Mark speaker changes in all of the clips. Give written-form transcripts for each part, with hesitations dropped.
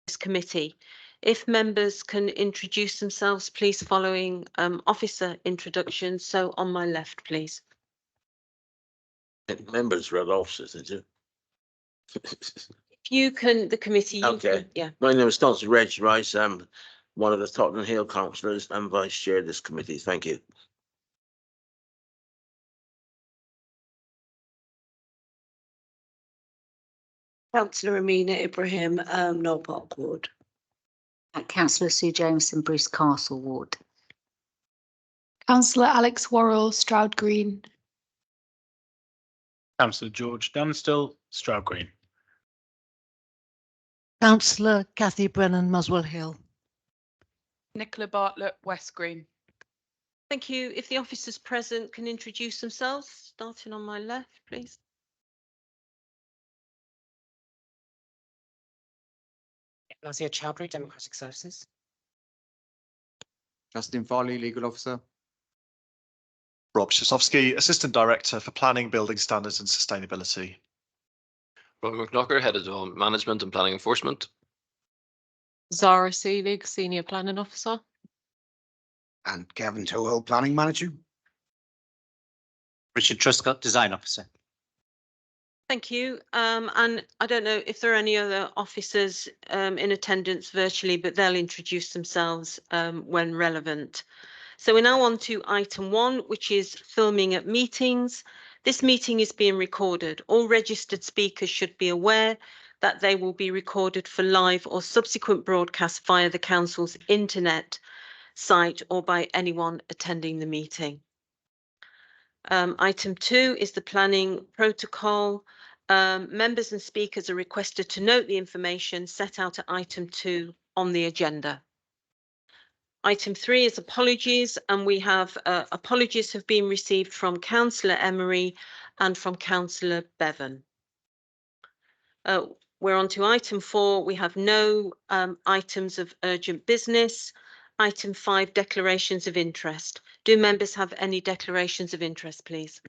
Speaker 1: this committee. If members can introduce themselves, please, following officer introductions. So on my left, please.
Speaker 2: Members rather officers, did you?
Speaker 1: If you can, the committee.
Speaker 2: Okay.
Speaker 1: Yeah.
Speaker 2: My name is Councillor Reg Rice. I'm one of the Tottenham Hill councillors and vice chair of this committee. Thank you.
Speaker 3: Councillor Amina Ibrahim, Knoll Park Ward.
Speaker 4: Councillor Sue Jameson, Bruce Castle Ward.
Speaker 5: Councillor Alex Worrell, Stroud Green.
Speaker 6: Councillor George Dunstall, Stroud Green.
Speaker 7: Councillor Cathy Brennan, Muswell Hill.
Speaker 8: Nicola Bartlett, West Green.
Speaker 1: Thank you. If the officers present can introduce themselves, starting on my left, please.
Speaker 9: Nazir Chowdhury, Democratic Services.
Speaker 10: Justin Farley, Legal Officer.
Speaker 11: Rob Szosowski, Assistant Director for Planning, Building Standards and Sustainability.
Speaker 12: Robin McKnocker, Head of Development Management and Planning Enforcement.
Speaker 8: Zara Seelig, Senior Planning Officer.
Speaker 10: And Kevin Tohill, Planning Manager.
Speaker 9: Richard Truscott, Design Officer.
Speaker 1: Thank you. And I don't know if there are any other officers in attendance virtually, but they'll introduce themselves when relevant. So we're now on to item 1, which is filming at meetings. This meeting is being recorded. All registered speakers should be aware that they will be recorded for live or subsequent broadcast via the council's internet site or by anyone attending the meeting. Item 2 is the planning protocol. Members and speakers are requested to note the information set out at item 2 on the agenda. Item 3 is apologies, and we have apologies have been received from Councillor Emery and from Councillor Bevan. We're on to item 4. We have no items of urgent business. Item 5, declarations of interest. Do members have any declarations of interest, please?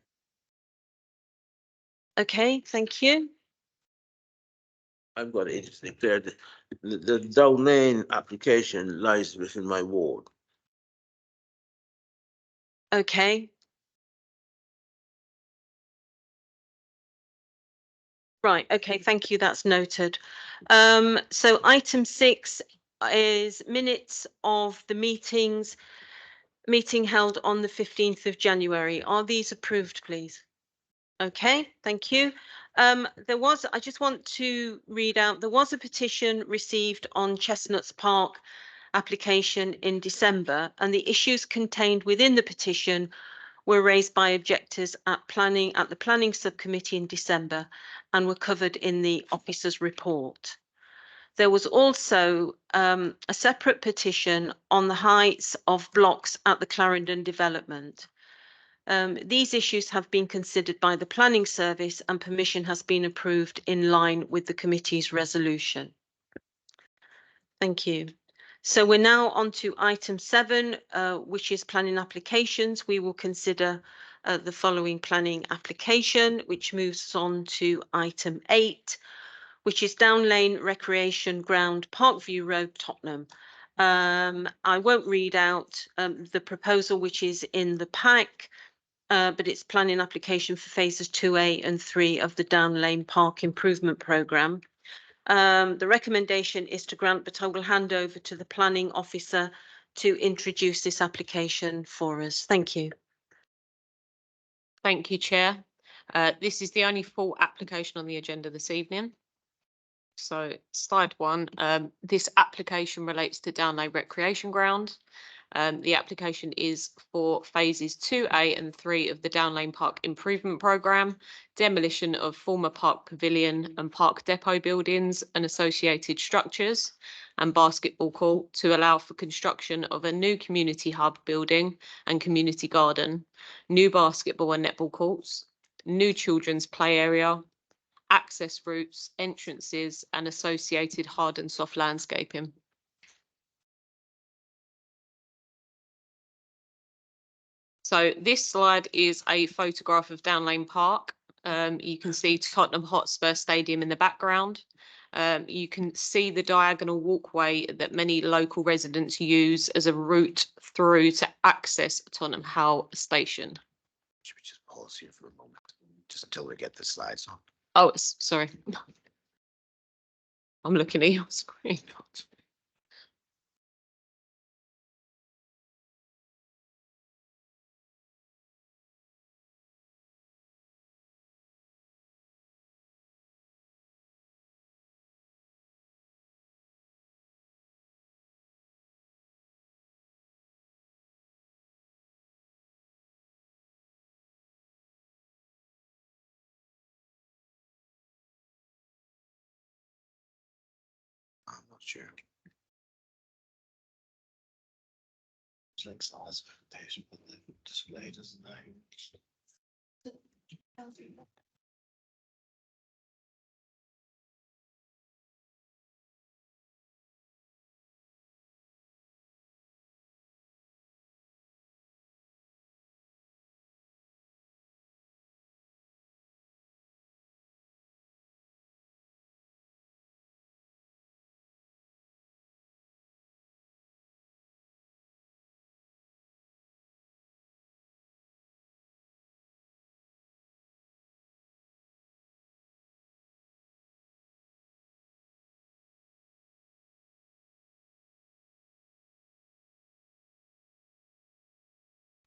Speaker 1: Okay, thank you.
Speaker 2: I've got it declared. The domain application lies within my ward.
Speaker 1: Okay. Right, okay, thank you, that's noted. So item 6 is minutes of the meeting held on the 15th of January. Are these approved, please? Okay, thank you. I just want to read out, there was a petition received on Chestnuts Park application in December, and the issues contained within the petition were raised by objectors at the planning subcommittee in December and were covered in the officer's report. There was also a separate petition on the heights of blocks at the Clarendon development. These issues have been considered by the planning service and permission has been approved in line with the committee's resolution. Thank you. So we're now on to item 7, which is planning applications. We will consider the following planning application, which moves on to item 8, which is Down Lane Recreation Ground, Parkview Road, Tottenham. I won't read out the proposal, which is in the pack. But it's planning application for phases 2A and 3 of the Down Lane Park Improvement Programme. The recommendation is to grant, but I will hand over to the planning officer to introduce this application for us. Thank you.
Speaker 8: Thank you, Chair. This is the only full application on the agenda this evening. So slide 1, this application relates to Down Lane Recreation Ground. The application is for phases 2A and 3 of the Down Lane Park Improvement Programme, demolition of former Park Pavilion and Park Depot buildings and associated structures, and basketball court to allow for construction of a new community hub building and community garden, new basketball and netball courts, new children's play area, access routes, entrances, and associated hard and soft landscaping. So this slide is a photograph of Down Lane Park. You can see Tottenham Hotspur Stadium in the background. You can see the diagonal walkway that many local residents use as a route through to access Tottenham Hale Station.
Speaker 10: Should we just pause here for a moment, just until we get the slides on?
Speaker 8: Oh, sorry. I'm looking at your screen.
Speaker 10: I'm not sure.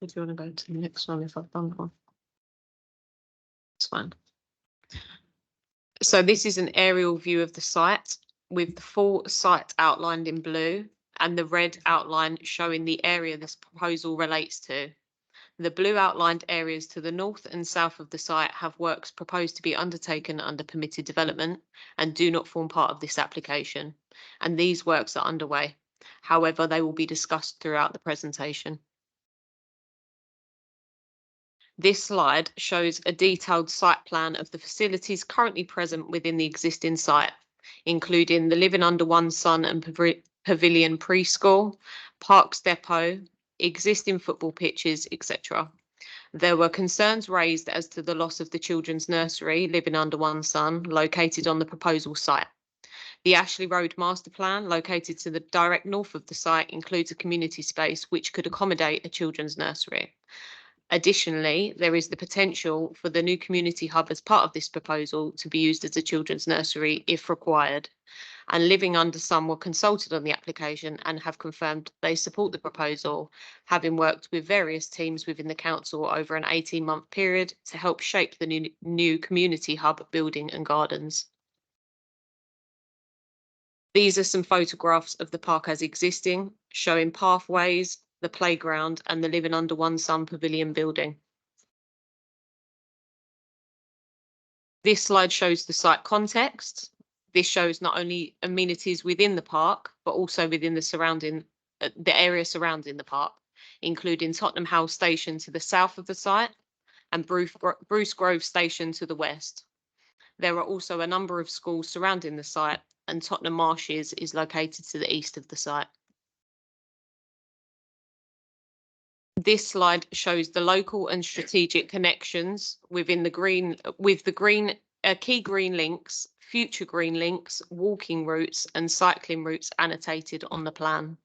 Speaker 8: Do you want to go to the next one if I've done one? It's fine. So this is an aerial view of the site with the full site outlined in blue and the red outline showing the area this proposal relates to. The blue outlined areas to the north and south of the site have works proposed to be undertaken under permitted development and do not form part of this application. And these works are underway. However, they will be discussed throughout the presentation. This slide shows a detailed site plan of the facilities currently present within the existing site, including the Living Under One Son and Pavilion Preschool, Parks Depot, existing football pitches, etc. There were concerns raised as to the loss of the children's nursery, Living Under One Son, located on the proposal site. The Ashley Road master plan, located to the direct north of the site, includes a community space which could accommodate a children's nursery. Additionally, there is the potential for the new community hub as part of this proposal to be used as a children's nursery if required. And Living Under Sun were consulted on the application and have confirmed they support the proposal, having worked with various teams within the council over an 18-month period to help shape the new community hub building and gardens. These are some photographs of the park as existing, showing pathways, the playground and the Living Under One Sun Pavilion building. This slide shows the site context. This shows not only amenities within the park, but also within the area surrounding the park, including Tottenham Hale Station to the south of the site and Bruce Grove Station to the west. There are also a number of schools surrounding the site, and Tottenham Marshes is located to the east of the site. This slide shows the local and strategic connections within the key green links, future green links, walking routes and cycling routes annotated on the plan.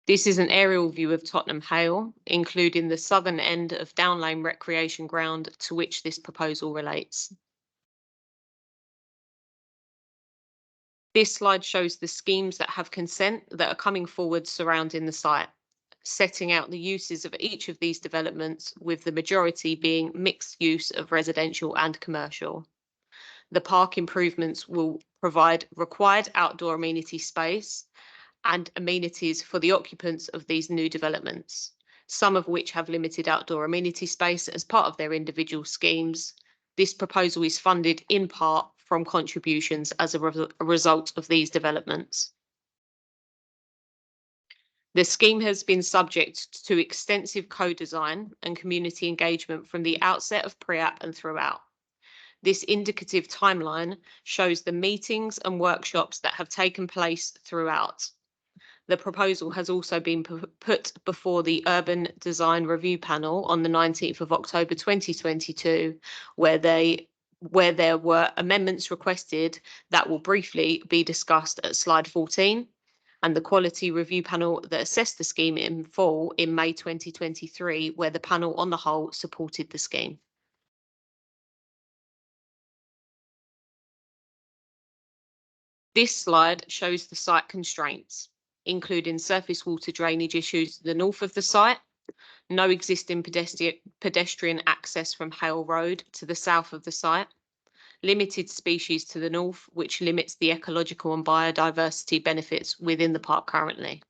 Speaker 8: This is an aerial view of Tottenham Hale, including the southern end of Down Lane Recreation Ground to which this proposal relates. This slide shows the schemes that have consent that are coming forward surrounding the site, setting out the uses of each of these developments, with the majority being mixed use of residential and commercial. The park improvements will provide required outdoor amenity space and amenities for the occupants of these new developments, some of which have limited outdoor amenity space as part of their individual schemes. This proposal is funded in part from contributions as a result of these developments. The scheme has been subject to extensive co-design and community engagement from the outset of pre-app and throughout. This indicative timeline shows the meetings and workshops that have taken place throughout. The proposal has also been put before the Urban Design Review Panel on the 19th of October 2022, where they where there were amendments requested that will briefly be discussed at slide 14, and the quality review panel that assessed the scheme in full in May 2023, where the panel on the whole supported the scheme. This slide shows the site constraints, including surface water drainage issues to the north of the site, no existing pedestrian access from Hale Road to the south of the site, limited species to the north, which limits the ecological and biodiversity benefits within the park currently.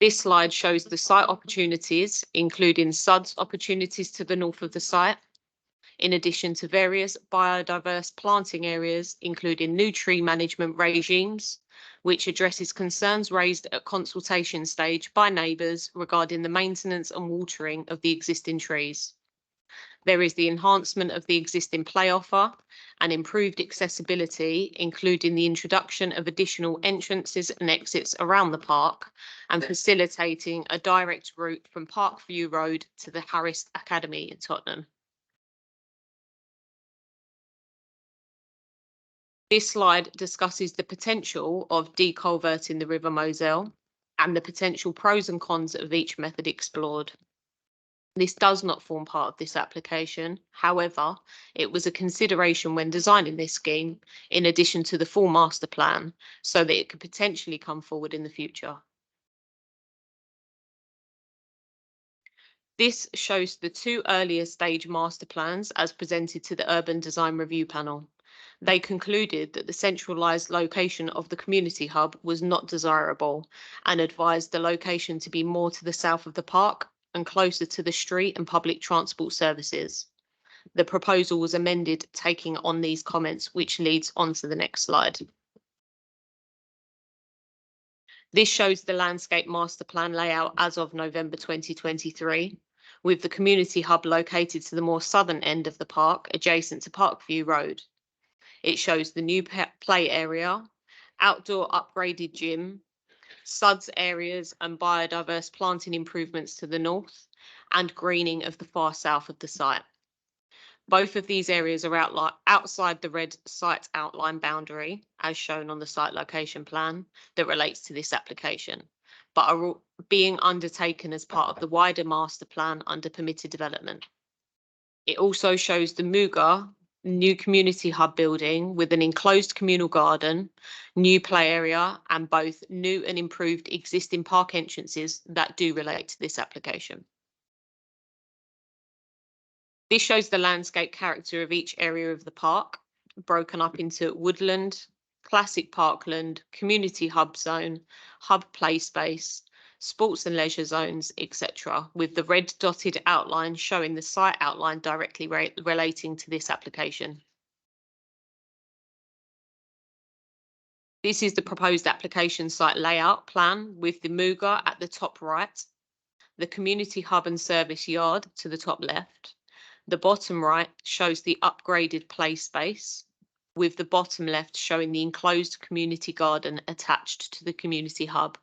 Speaker 8: This slide shows the site opportunities, including SUDS opportunities to the north of the site, in addition to various biodiverse planting areas, including new tree management regimes, which addresses concerns raised at consultation stage by neighbours regarding the maintenance and watering of the existing trees. There is the enhancement of the existing play offer and improved accessibility, including the introduction of additional entrances and exits around the park and facilitating a direct route from Parkview Road to the Harris Academy in Tottenham. This slide discusses the potential of deculverting the River Moselle and the potential pros and cons of each method explored. This does not form part of this application. However, it was a consideration when designing this scheme, in addition to the full master plan, so that it could potentially come forward in the future. This shows the two earlier stage master plans as presented to the Urban Design Review Panel. They concluded that the centralised location of the community hub was not desirable and advised the location to be more to the south of the park and closer to the street and public transport services. The proposal was amended taking on these comments, which leads on to the next slide. This shows the landscape master plan layout as of November 2023, with the community hub located to the more southern end of the park, adjacent to Parkview Road. It shows the new play area, outdoor upgraded gym, SUDS areas and biodiverse planting improvements to the north, and greening of the far south of the site. Both of these areas are outside the red site outline boundary, as shown on the site location plan that relates to this application, but are being undertaken as part of the wider master plan under permitted development. It also shows the Muga new community hub building with an enclosed communal garden, new play area, and both new and improved existing park entrances that do relate to this application. This shows the landscape character of each area of the park, broken up into woodland, classic parkland, community hub zone, hub play space, sports and leisure zones, etc., with the red dotted outline showing the site outline directly relating to this application. This is the proposed application site layout plan with the Muga at the top right, the community hub and service yard to the top left. The bottom right shows the upgraded play space, with the bottom left showing the enclosed community garden attached to the community hub.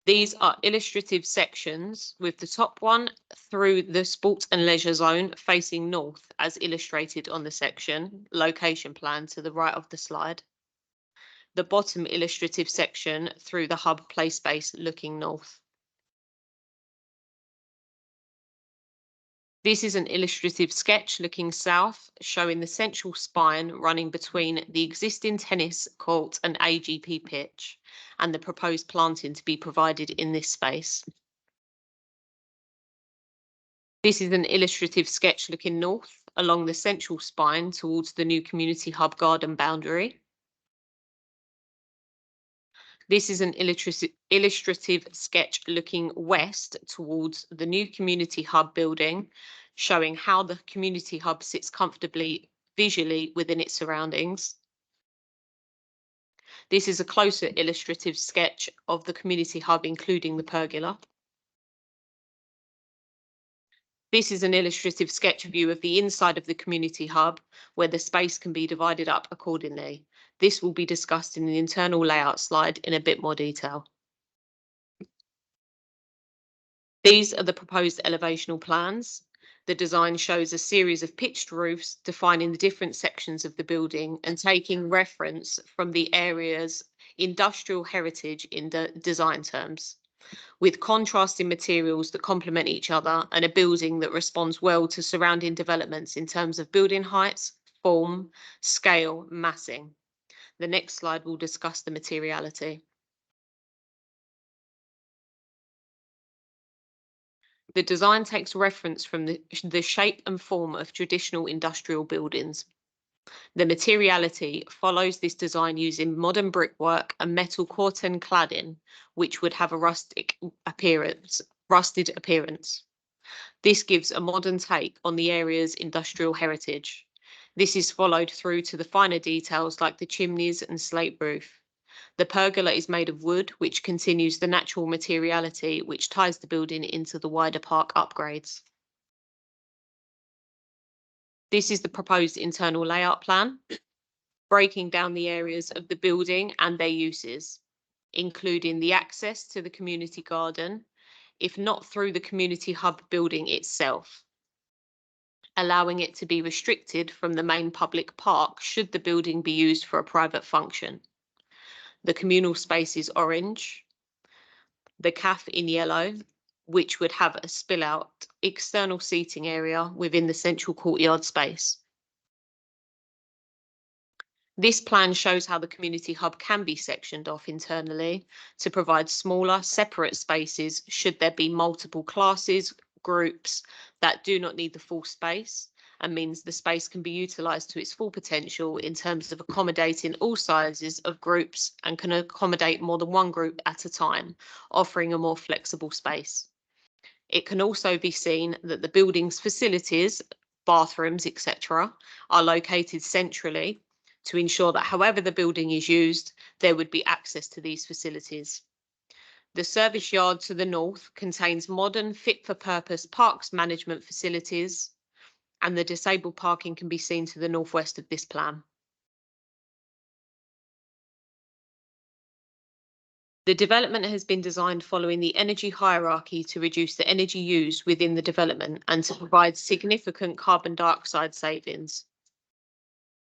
Speaker 8: These are illustrative sections, with the top one through the sports and leisure zone facing north, as illustrated on the section location plan to the right of the slide. The bottom illustrative section through the hub play space looking north. This is an illustrative sketch looking south, showing the central spine running between the existing tennis court and AGP pitch, and the proposed planting to be provided in this space. This is an illustrative sketch looking north along the central spine towards the new community hub garden boundary. This is an illustrative sketch looking west towards the new community hub building, showing how the community hub sits comfortably visually within its surroundings. This is a closer illustrative sketch of the community hub, including the pergola. This is an illustrative sketch view of the inside of the community hub, where the space can be divided up accordingly. This will be discussed in the internal layout slide in a bit more detail. These are the proposed elevational plans. The design shows a series of pitched roofs defining the different sections of the building and taking reference from the area's industrial heritage in the design terms, with contrasting materials that complement each other and a building that responds well to surrounding developments in terms of building heights, form, scale, massing. The next slide will discuss the materiality. The design takes reference from the shape and form of traditional industrial buildings. The materiality follows this design using modern brickwork and metal corten cladding, which would have a rusted appearance. This gives a modern take on the area's industrial heritage. This is followed through to the finer details like the chimneys and slate roof. The pergola is made of wood, which continues the natural materiality which ties the building into the wider park upgrades. This is the proposed internal layout plan, breaking down the areas of the building and their uses, including the access to the community garden, if not through the community hub building itself, allowing it to be restricted from the main public park should the building be used for a private function. The communal space is orange, the CAF in yellow, which would have a spill out external seating area within the central courtyard space. This plan shows how the community hub can be sectioned off internally to provide smaller, separate spaces should there be multiple classes, groups that do not need the full space, and means the space can be utilised to its full potential in terms of accommodating all sizes of groups and can accommodate more than one group at a time, offering a more flexible space. It can also be seen that the building's facilities, bathrooms, etc., are located centrally to ensure that however the building is used, there would be access to these facilities. The service yard to the north contains modern fit-for-purpose parks management facilities, and the disabled parking can be seen to the northwest of this plan. The development has been designed following the energy hierarchy to reduce the energy used within the development and to provide significant carbon dioxide savings.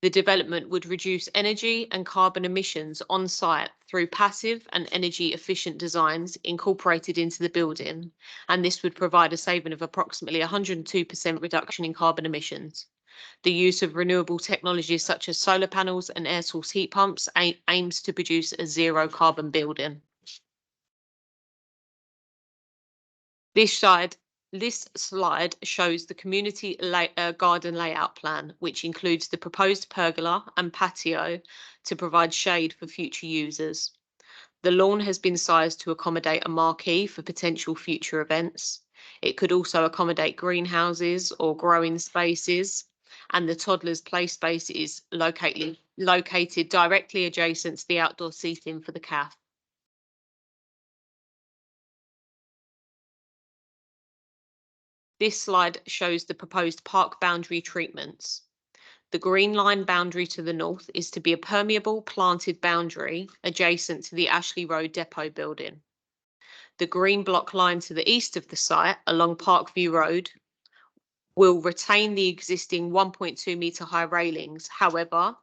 Speaker 8: The development would reduce energy and carbon emissions on site through passive and energy efficient designs incorporated into the building, and this would provide a saving of approximately 102% reduction in carbon emissions. The use of renewable technologies such as solar panels and air source heat pumps aims to produce a zero carbon building. This slide shows the community garden layout plan, which includes the proposed pergola and patio to provide shade for future users. The lawn has been sized to accommodate a marquee for potential future events. It could also accommodate greenhouses or growing spaces, and the toddlers' play space is located directly adjacent to the outdoor seating for the CAF. This slide shows the proposed park boundary treatments. The green line boundary to the north is to be a permeable planted boundary adjacent to the Ashley Road depot building. The green block line to the east of the site along Parkview Road will retain the existing 1.2 metre high railings. However,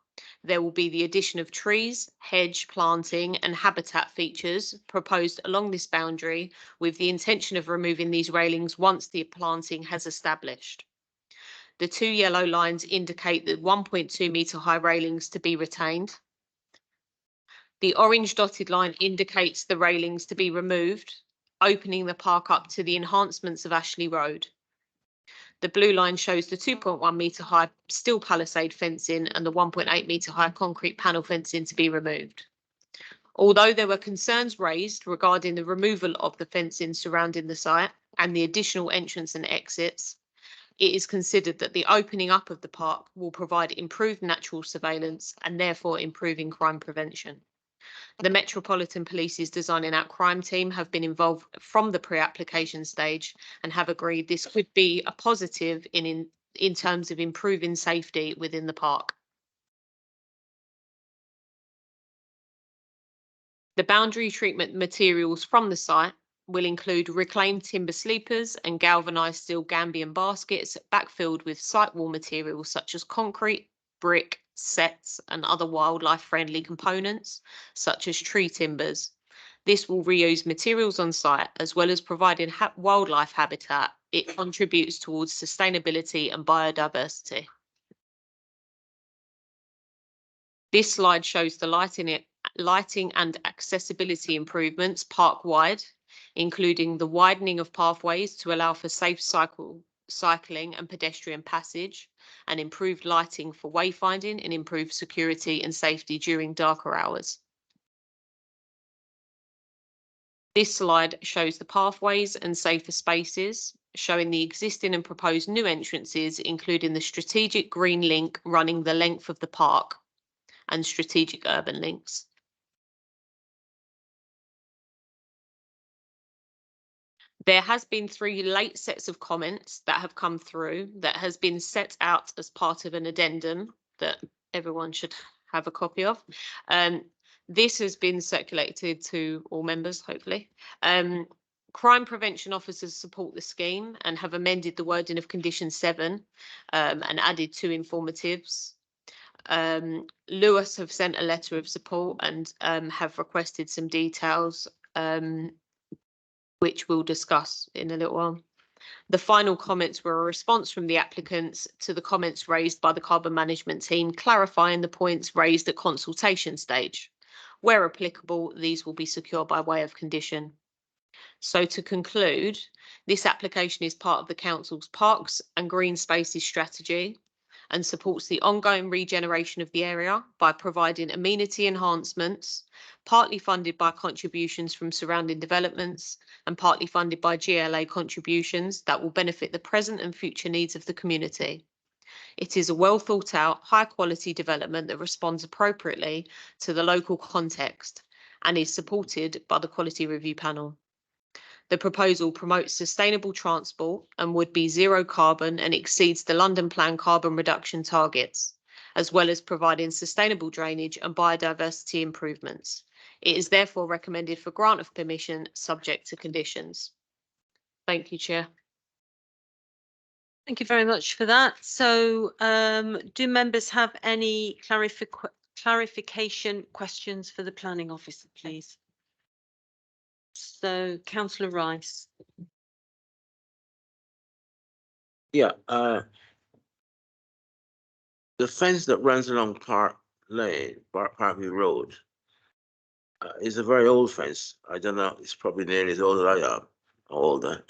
Speaker 8: there will be the addition of trees, hedge planting and habitat features proposed along this boundary with the intention of removing these railings once the planting has established. The two yellow lines indicate the 1.2 metre high railings to be retained. The orange dotted line indicates the railings to be removed, opening the park up to the enhancements of Ashley Road. The blue line shows the 2.1 metre high steel palisade fencing and the 1.8 metre high concrete panel fencing to be removed. Although there were concerns raised regarding the removal of the fencing surrounding the site and the additional entrance and exits, it is considered that the opening up of the park will provide improved natural surveillance and therefore improving crime prevention. The Metropolitan Police's Designing Out Crime team have been involved from the pre-application stage and have agreed this could be a positive in terms of improving safety within the park. The boundary treatment materials from the site will include reclaimed timber sleepers and galvanised steel Gambian baskets backfilled with site wall materials such as concrete, brick, sets and other wildlife friendly components such as tree timbers. This will reuse materials on site as well as providing wildlife habitat. It contributes towards sustainability and biodiversity. This slide shows the lighting and accessibility improvements park-wide, including the widening of pathways to allow for safe cycling and pedestrian passage, and improved lighting for wayfinding and improved security and safety during darker hours. This slide shows the pathways and safer spaces, showing the existing and proposed new entrances, including the strategic green link running the length of the park and strategic urban links. There has been 3 late sets of comments that have come through that has been set out as part of an addendum that everyone should have a copy of. This has been circulated to all members, hopefully. Crime prevention officers support the scheme and have amended the wording of condition 7 and added 2 informatives. Lewis have sent a letter of support and have requested some details which we'll discuss in a little while. The final comments were a response from the applicants to the comments raised by the carbon management team, clarifying the points raised at consultation stage. Where applicable, these will be secured by way of condition. So to conclude, this application is part of the Council's Parks and Green Spaces strategy and supports the ongoing regeneration of the area by providing amenity enhancements, partly funded by contributions from surrounding developments and partly funded by GLA contributions that will benefit the present and future needs of the community. It is a well thought out, high quality development that responds appropriately to the local context and is supported by the Quality Review Panel. The proposal promotes sustainable transport and would be zero carbon and exceeds the London Plan carbon reduction targets, as well as providing sustainable drainage and biodiversity improvements. It is therefore recommended for grant of permission subject to conditions. Thank you, Chair.
Speaker 1: Thank you very much for that. So do members have any clarification questions for the planning officer, please? So Councillor Rice.
Speaker 2: Yeah, the fence that runs along Park Lane, Parkview Road, is a very old fence. I don't know, it's probably nearly as old as I am, or older.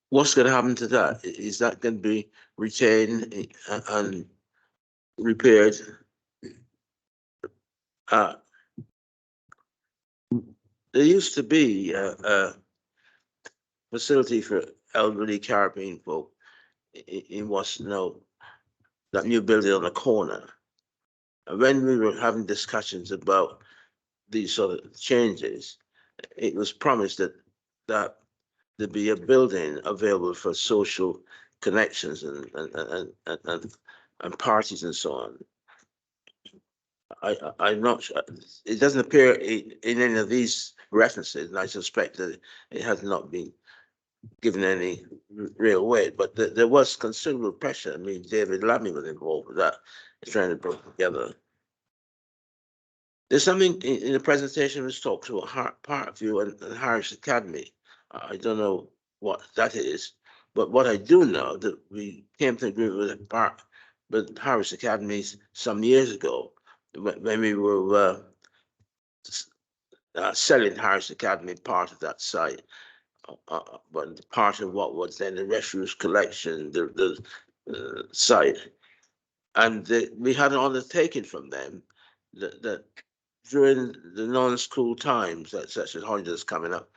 Speaker 2: What's going to happen to that? Is that going to be retained and repaired? There used to be a facility for elderly caribbean folk in what's now that new building on the corner. And when we were having discussions about these sort of changes, it was promised that there'd be a building available for social connections and parties and so on. I'm not sure. It doesn't appear in any of these references, and I suspect that it has not been given any real weight. But there was considerable pressure. I mean, David Lammy was involved with that, trying to bring together. There's something in the presentation which talks about Parkview and Harris Academy. I don't know what that is, but what I do know that we came to agreement with Harris Academy some years ago when we were selling Harris Academy part of that site, but part of what was then the refuse collection, the site, and we had an undertaking from them that during the non-school times, such as holidays coming up,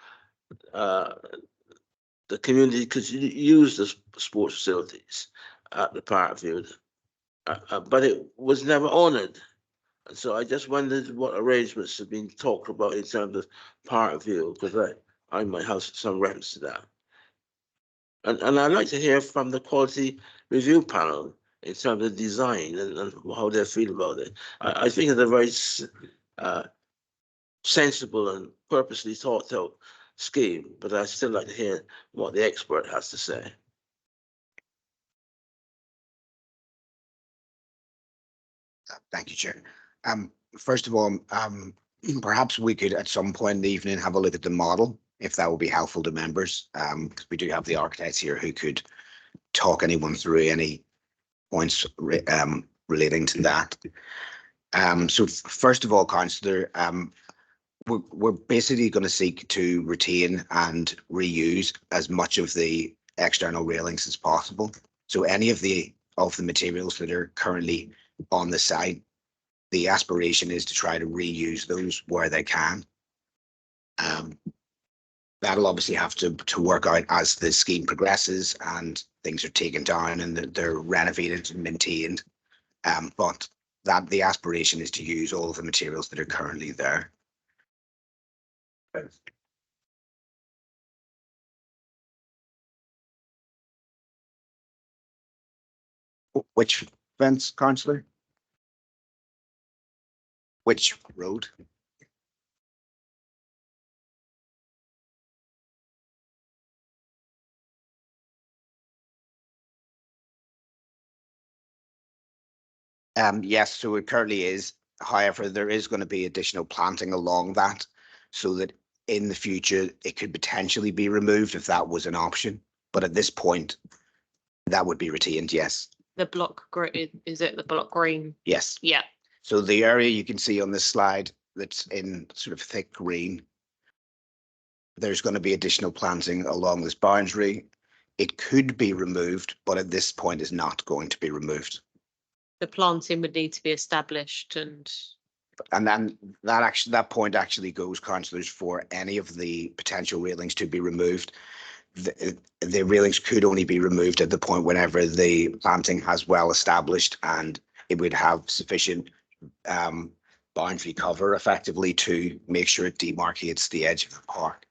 Speaker 2: the community could use the sports facilities at the Parkview, but it was never honoured. And so I just wondered what arrangements have been talked about in terms of Parkview, because I might have some reference to that. And I'd like to hear from the Quality Review Panel in terms of design and how they feel about it. I think it's a very sensible and purposely thought out scheme, but I'd still like to hear what the expert has to say.
Speaker 10: Thank you, Chair. First of all, perhaps we could at some point in the evening have a look at the model, if that would be helpful to members. Because we do have the architects here who could talk anyone through any points relating to that. So first of all, Councillor, we're basically going to seek to retain and reuse as much of the external railings as possible. So any of the materials that are currently on the site, the aspiration is to try to reuse those where they can. That'll obviously have to work out as the scheme progresses and things are taken down and they're renovated and maintained. But that the aspiration is to use all of the materials that are currently there. Which fence, Councillor? Which road? Yes, so it currently is. However, there is going to be additional planting along that so that in the future it could potentially be removed if that was an option. But at this point, that would be retained, yes.
Speaker 8: The block green, is it the block green?
Speaker 10: Yes.
Speaker 8: Yeah.
Speaker 10: So the area you can see on this slide that's in sort of thick green, there's going to be additional planting along this boundary. It could be removed, but at this point is not going to be removed.
Speaker 8: The planting would need to be established and
Speaker 10: then that point actually goes, councillors, for any of the potential railings to be removed. The railings could only be removed at the point whenever the planting has well established and it would have sufficient boundary cover effectively to make sure it demarcates the edge of the park.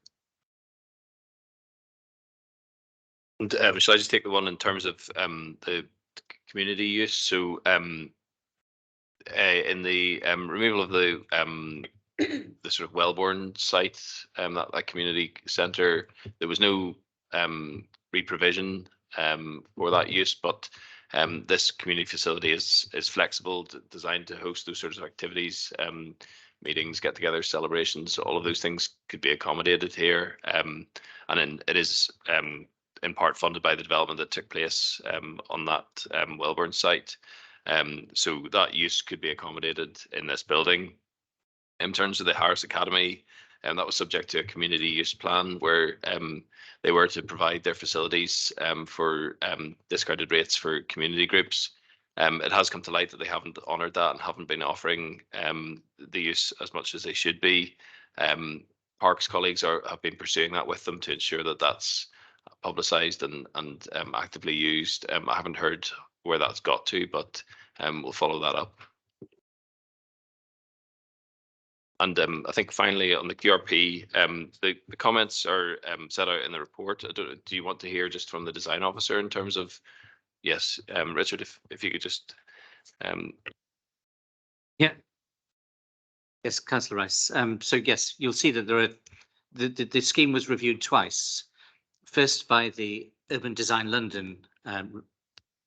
Speaker 12: And shall I just take the one in terms of the community use? So in the removal of the sort of Wellborn site, that community centre, there was no re-provision for that use, but this community facility is flexible, designed to host those sorts of activities, meetings, get-togethers, celebrations. All of those things could be accommodated here, and then it is in part funded by the development that took place on that Wellborn site. So that use could be accommodated in this building. In terms of the Harris Academy, that was subject to a community use plan where they were to provide their facilities for discounted rates for community groups. It has come to light that they haven't honoured that and haven't been offering the use as much as they should be. Parks colleagues have been pursuing that with them to ensure that that's publicised and actively used. I haven't heard where that's got to, but we'll follow that up. And I think finally on the QRP, the comments are set out in the report. Do you want to hear just from the design officer in terms of, yes, Richard, if you could just.
Speaker 9: Yeah. Yes, Councillor Rice. So yes, you'll see that there are the scheme was reviewed twice. First by the Urban Design London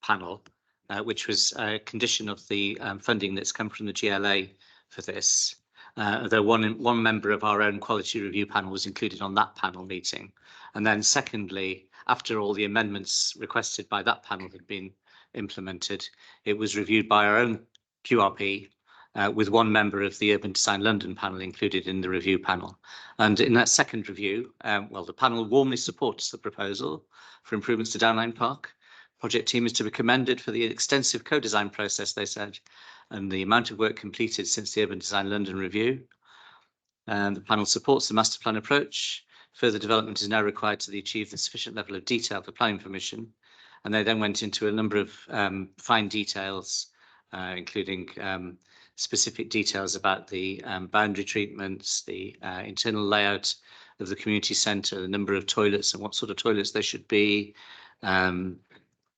Speaker 9: panel, which was a condition of the funding that's come from the GLA for this. Though one member of our own quality review panel was included on that panel meeting. And then secondly, after all the amendments requested by that panel had been implemented, it was reviewed by our own QRP with one member of the Urban Design London panel included in the review panel. And in that second review, well, the panel warmly supports the proposal for improvements to Downline Park. Project team is to be commended for the extensive co-design process, they said, and the amount of work completed since the Urban Design London review. And the panel supports the master plan approach. Further development is now required to achieve the sufficient level of detail for planning permission. And they then went into a number of fine details, including specific details about the boundary treatments, the internal layout of the community centre, the number of toilets and what sort of toilets they should be,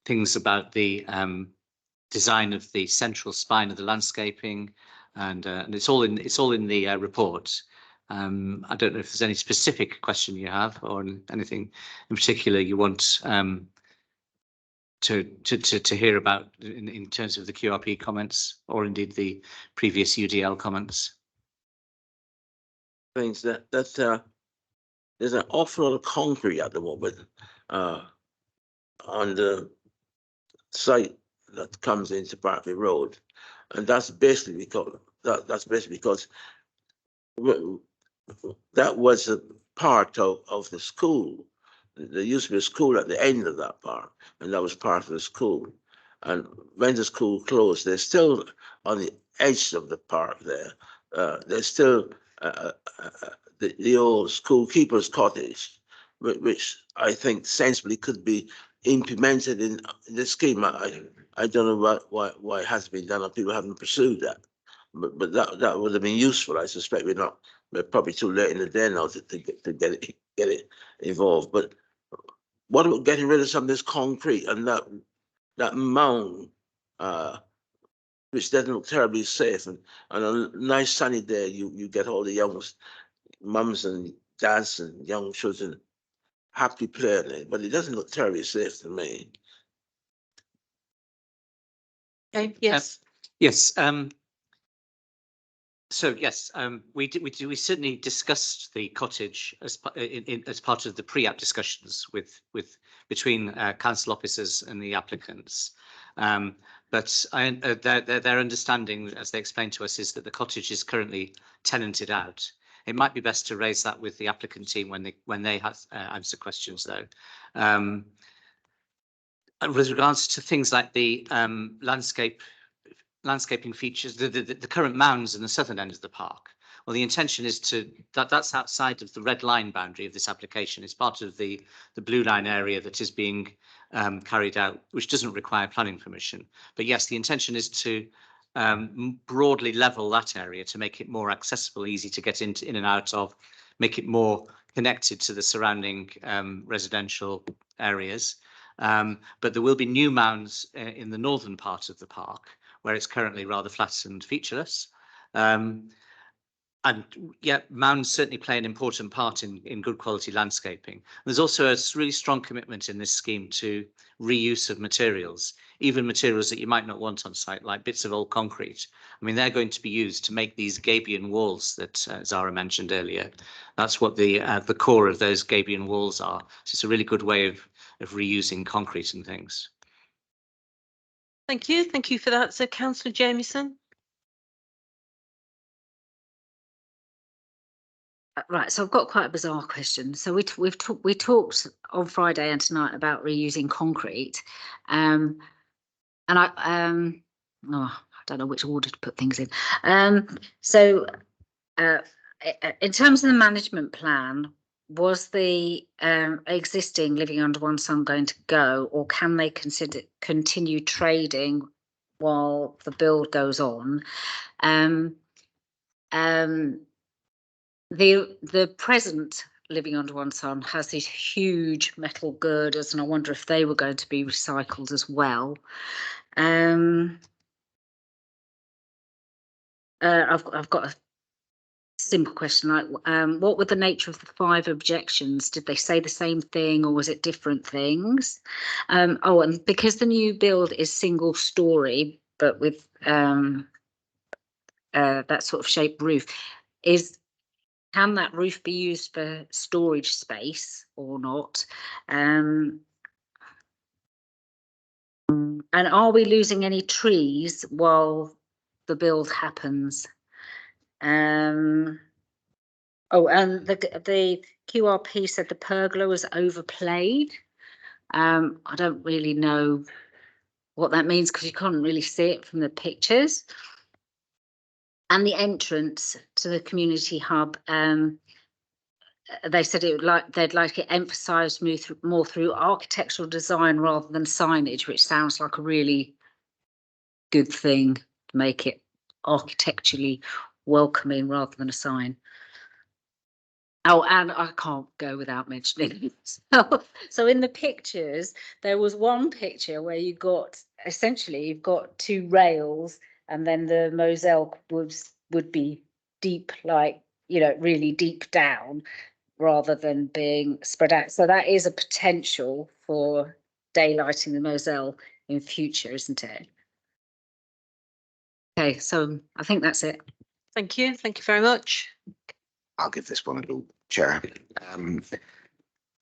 Speaker 9: things about the design of the central spine of the landscaping, and it's all in the report. I don't know if there's any specific question you have or anything in particular you want to hear about in terms of the QRP comments or indeed the previous UDL comments.
Speaker 2: Things that there's an awful lot of concrete at the moment on the site that comes into Barclay Road, and that's basically because that was a part of the school. There used to be a school at the end of that park, and that was part of the school. And when the school closed, they're still on the edge of the park there. There's still the old school keeper's cottage, which I think sensibly could be implemented in the scheme. I don't know why it hasn't been done, or people haven't pursued that. But that would have been useful. I suspect we're probably too late in the day now to get it involved. But what about getting rid of some of this concrete and that mound, which doesn't look terribly safe, and on a nice sunny day you get all the young mums and dads and young children happily playing it, but it doesn't look terribly safe to me.
Speaker 1: Okay, yes.
Speaker 9: Yes. So yes, we certainly discussed the cottage as as part of the pre-app discussions between council officers and the applicants. But their understanding, as they explained to us, is that the cottage is currently tenanted out. It might be best to raise that with the applicant team when they answer questions, though. With regards to things like the landscaping features, the current mounds in the southern end of the park. Well, the intention is that's outside of the red line boundary of this application. It's part of the blue line area that is being carried out, which doesn't require planning permission. But yes, the intention is to broadly level that area to make it more accessible, easy to get in and out of, make it more connected to the surrounding residential areas. But there will be new mounds in the northern part of the park, where it's currently rather flat and featureless. And yeah, mounds certainly play an important part in good quality landscaping. There's also a really strong commitment in this scheme to reuse of materials, even materials that you might not want on site, like bits of old concrete. I mean, they're going to be used to make these gabion walls that Zara mentioned earlier. That's what the core of those gabion walls are. So it's a really good way of reusing concrete and things.
Speaker 1: Thank you for that. So Councillor Jamieson.
Speaker 4: Right, so I've got quite a bizarre question. So we talked on Friday and tonight about reusing concrete, and I don't know which order to put things in. So in terms of the management plan, was the existing Living Under One Sun going to go, or can they continue trading while the build goes on? The present Living Under One Sun has these huge metal girders, and I wonder if they were going to be recycled as well. I've got a simple question, like what were the nature of the 5 objections? Did they say the same thing, or was it different things? Oh, and because the new build is single story but with that sort of shaped roof, can that roof be used for storage space or not? And are we losing any trees while the build happens? Oh, and the QRP said the pergola was overplayed. I don't really know what that means because you can't really see it from the pictures. And the entrance to the community hub, they said they'd like it emphasised more through architectural design rather than signage, which sounds like a really good thing to make it architecturally welcoming rather than a sign. Oh, and I can't go without mentioning. So in the pictures, there was one picture where you've got 2 rails, and then the mosaic would be deep, like you know, really deep down rather than being spread out. So that is a potential for daylighting the Moselle in future, isn't it? Okay, so I think that's it.
Speaker 1: Thank you. Thank you very much.
Speaker 10: I'll give this one a go, Chair.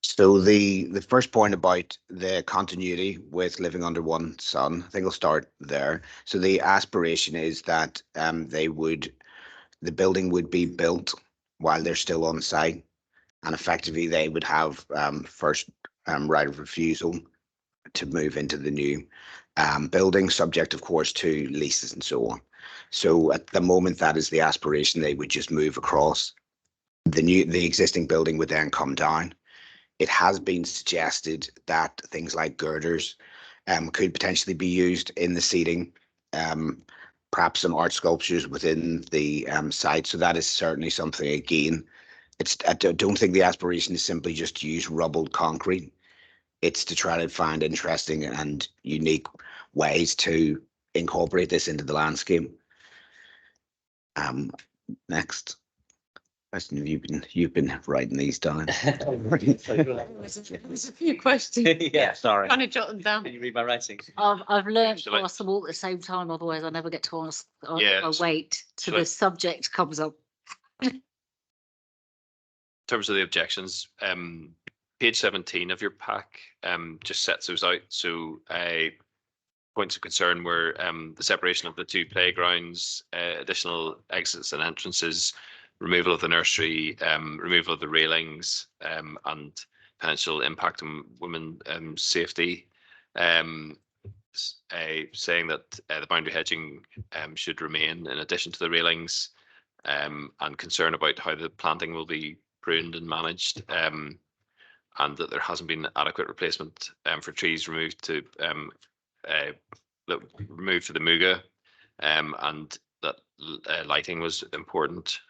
Speaker 10: So the first point about the continuity with living under one sun, I think I'll start there. So the aspiration is that the building would be built while they're still on site, and effectively they would have first right of refusal to move into the new building, subject of course to leases and so on. So at the moment, that is the aspiration. They would just move across. The existing building would then come down. It has been suggested that things like girders could potentially be used in the seating, perhaps some art sculptures within the site. So that is certainly something, again, I don't think the aspiration is simply just to use rubbled concrete. It's to try to find interesting and unique ways to incorporate this into the landscape. Next question. You've been writing these down.
Speaker 8: There's a few questions.
Speaker 9: Yeah, sorry.
Speaker 8: Trying to jot them down.
Speaker 9: Can you read my writing?
Speaker 4: I've learned
Speaker 12: Shall
Speaker 4: to
Speaker 12: I-
Speaker 4: ask them all at the same time, otherwise I never get to ask.
Speaker 12: Yeah,
Speaker 4: I wait till
Speaker 12: shall I-
Speaker 4: the subject comes up.
Speaker 12: In terms of the objections, page 17 of your pack just sets those out. So points of concern were the separation of the two playgrounds, additional exits and entrances, removal of the nursery, removal of the railings, and potential impact on women safety. Saying that the boundary hedging should remain in addition to the railings, and concern about how the planting will be pruned and managed, and that there hasn't been adequate replacement for trees removed to removed for the Muga, and that lighting was important.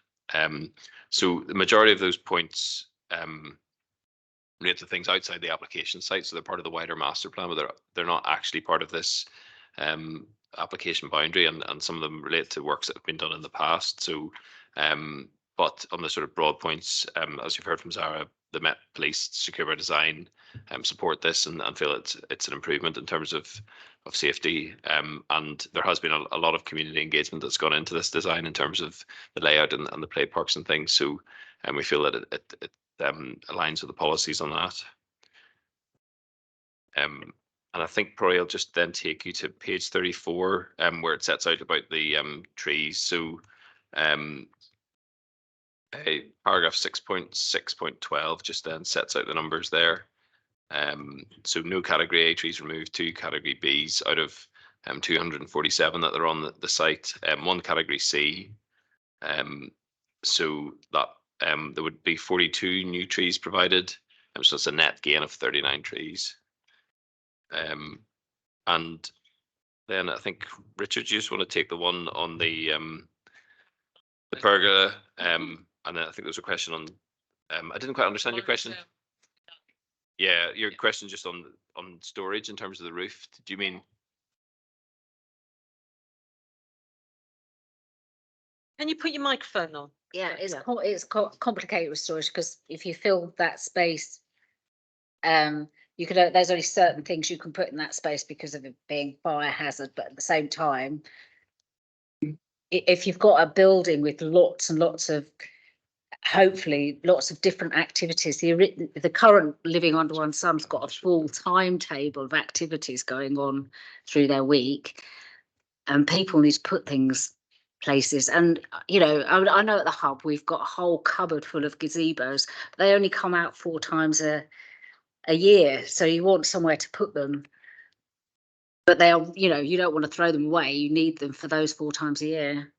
Speaker 12: So the majority of those points relate to things outside the application site, so they're part of the wider master plan, but they're not actually part of this application boundary, and some of them relate to works that have been done in the past. So but on the sort of broad points, as you've heard from Zara, the Met Police, Secure by Design, support this and feel it's an improvement in terms of safety. And there has been a lot of community engagement that's gone into this design in terms of the layout and the play parks and things. So we feel that it aligns with the policies on that. And I think probably I'll just then take you to page 34, where it sets out about the trees. So paragraph 6.6.12 just then sets out the numbers there. So no category A trees removed, 2 category Bs out of 247 that are on the site, 1 category C. So that there would be 42 new trees provided, so it's a net gain of 39 trees. And then I think, Richard, you just want to take the one on the pergola, and then I think there was a question on, I didn't quite understand your question. Yeah, your question just on storage in terms of the roof. Do you mean?
Speaker 1: Can you put your microphone on?
Speaker 4: Yeah, it's complicated with storage because if you fill that space, you could there's only certain things you can put in that space because of it being fire hazard, but at the same time, if you've got a building with lots and lots of, hopefully lots of different activities, the current Living Under One Sun's got a full timetable of activities going on through their week, and people need to put things places. And you know, I know at the hub we've got a whole cupboard full of gazebos. They only come out 4 times a year, so you want somewhere to put them, but they are, you know, you don't want to throw them away, you need them for those 4 times a year.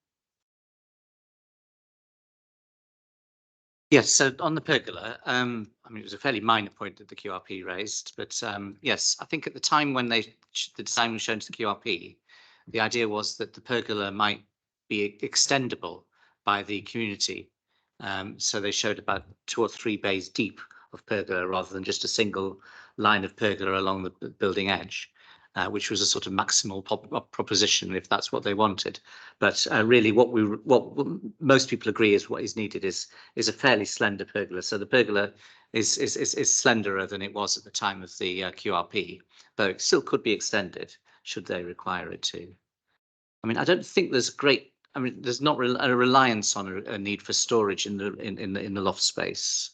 Speaker 9: Yes, so on the pergola, I mean, it was a fairly minor point that the QRP raised, but yes, I think at the time when the design was shown to the QRP, the idea was that the pergola might be extendable by the community. So they showed about 2 or 3 bays deep of pergola rather than just a single line of pergola along the building edge. which was a sort of maximal proposition if that's what they wanted. But really, what most people agree is what is needed is a fairly slender pergola. So the pergola is slenderer than it was at the time of the QRP, though it still could be extended should they require it to. I mean, I don't think there's there's not a reliance on a need for storage in the loft space.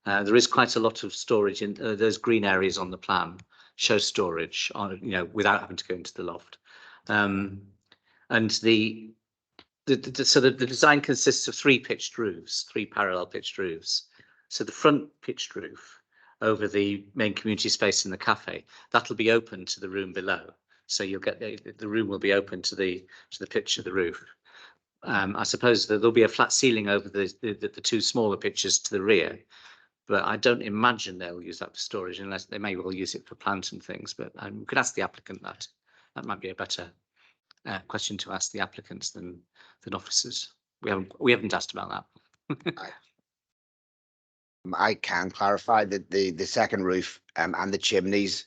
Speaker 9: There is quite a lot of storage in those green areas on the plan show storage on, without having to go into the loft. And the design consists of three parallel pitched roofs. So the front pitched roof over the main community space in the cafe, that'll be open to the room below. So you'll get the room will be open to the pitch of the roof. I suppose that there'll be a flat ceiling over the two smaller pitches to the rear, but I don't imagine they'll use that for storage unless they may well use it for plants and things. But we could ask the applicant that. That might be a better question to ask the applicants than officers. We haven't asked about that.
Speaker 10: I can clarify that the second roof and the chimneys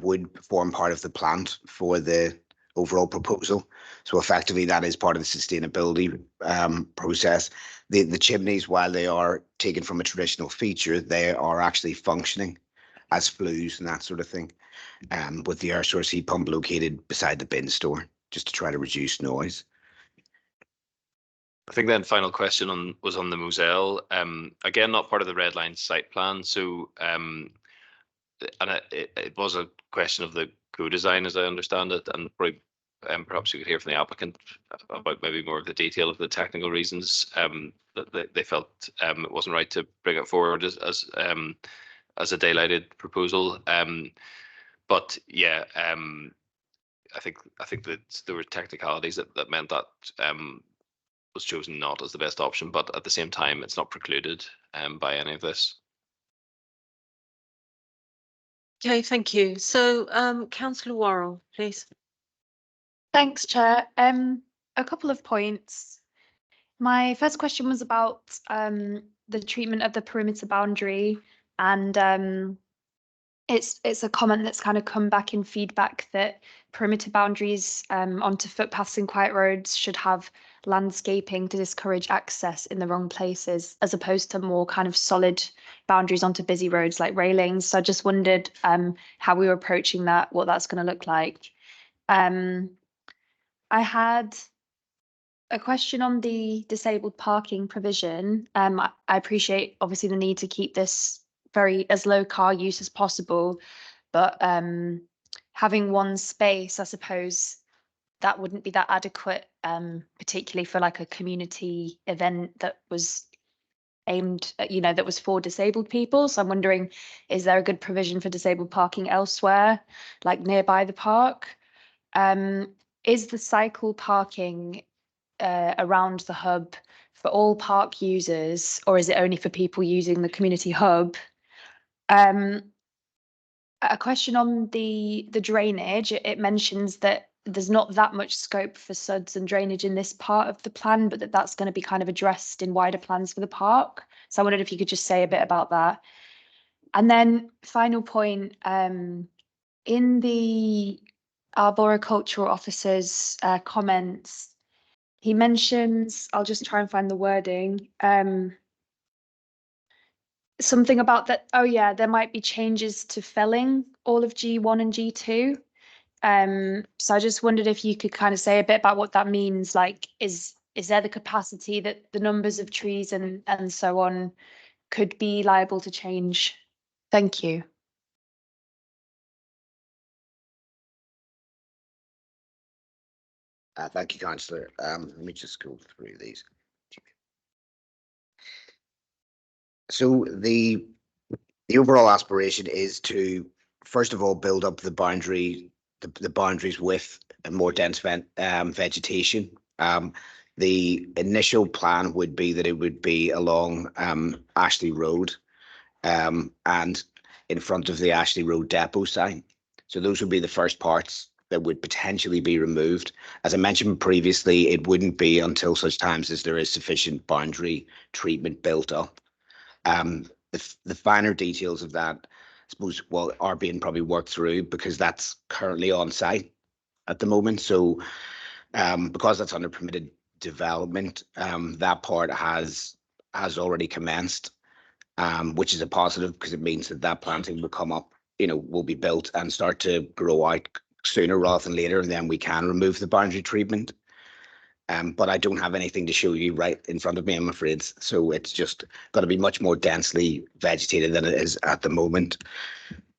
Speaker 10: would form part of the plant for the overall proposal. So effectively, that is part of the sustainability process. The chimneys, while they are taken from a traditional feature, they are actually functioning as flues and that sort of thing, with the air source heat pump located beside the bin store, just to try to reduce noise.
Speaker 12: I think then final question was on the Moselle. Again, not part of the red line site plan. So and it was a question of the co-design, as I understand it, and probably perhaps you could hear from the applicant about maybe more of the detail of the technical reasons that they felt it wasn't right to bring it forward as a daylighted proposal. But yeah, I think that there were technicalities that meant that was chosen not as the best option, but at the same time, it's not precluded by any of this.
Speaker 1: Okay, thank you. So, Councillor Worrell, please.
Speaker 5: Thanks, Chair. A couple of points. My first question was about the treatment of the perimeter boundary, and it's a comment that's kind of come back in feedback that perimeter boundaries onto footpaths and quiet roads should have landscaping to discourage access in the wrong places, as opposed to more kind of solid boundaries onto busy roads like railings. So I just wondered how we were approaching that, what that's going to look like. I had a question on the disabled parking provision. I appreciate obviously the need to keep this as low car use as possible, but having one space, I suppose that wouldn't be that adequate, particularly for like a community event that was aimed at, that was for disabled people. So I'm wondering, is there a good provision for disabled parking elsewhere, like nearby the park? Is the cycle parking around the hub for all park users, or is it only for people using the community hub? A question on the drainage. It mentions that there's not that much scope for suds and drainage in this part of the plan, but that's going to be kind of addressed in wider plans for the park. So I wondered if you could just say a bit about that. And then final point, in the arboricultural officer's comments, he mentions, I'll just try and find the wording, something about that, oh yeah, there might be changes to felling all of G1 and G2. So I just wondered if you could kind of say a bit about what that means. Like, is there the capacity that the numbers of trees and so on could be liable to change? Thank you.
Speaker 10: Thank you, Councillor. Let me just go through these. So the overall aspiration is to, first of all, build up the boundary, the boundaries with a more dense vegetation. The initial plan would be that it would be along Ashley Road and in front of the Ashley Road depot sign. So those would be the first parts that would potentially be removed. As I mentioned previously, it wouldn't be until such times as there is sufficient boundary treatment built up. The finer details of that suppose, well, are being probably worked through because that's currently on site at the moment. So because that's under permitted development, that part has already commenced, which is a positive because it means that that planting will come up, will be built and start to grow out sooner rather than later, and then we can remove the boundary treatment. But I don't have anything to show you right in front of me, I'm afraid. So it's just got to be much more densely vegetated than it is at the moment.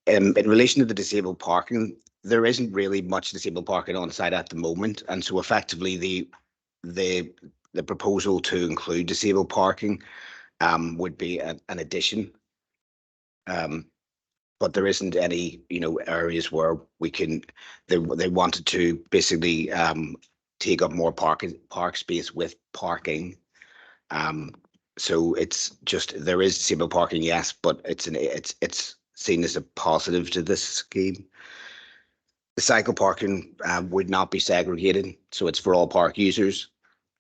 Speaker 10: In relation to the disabled parking, there isn't really much disabled parking on site at the moment, and so effectively the proposal to include disabled parking would be an addition. But there isn't any, areas where we can. They wanted to basically take up more park space with parking. So it's just there is disabled parking, yes, but it's seen as a positive to this scheme. The cycle parking would not be segregated, so it's for all park users.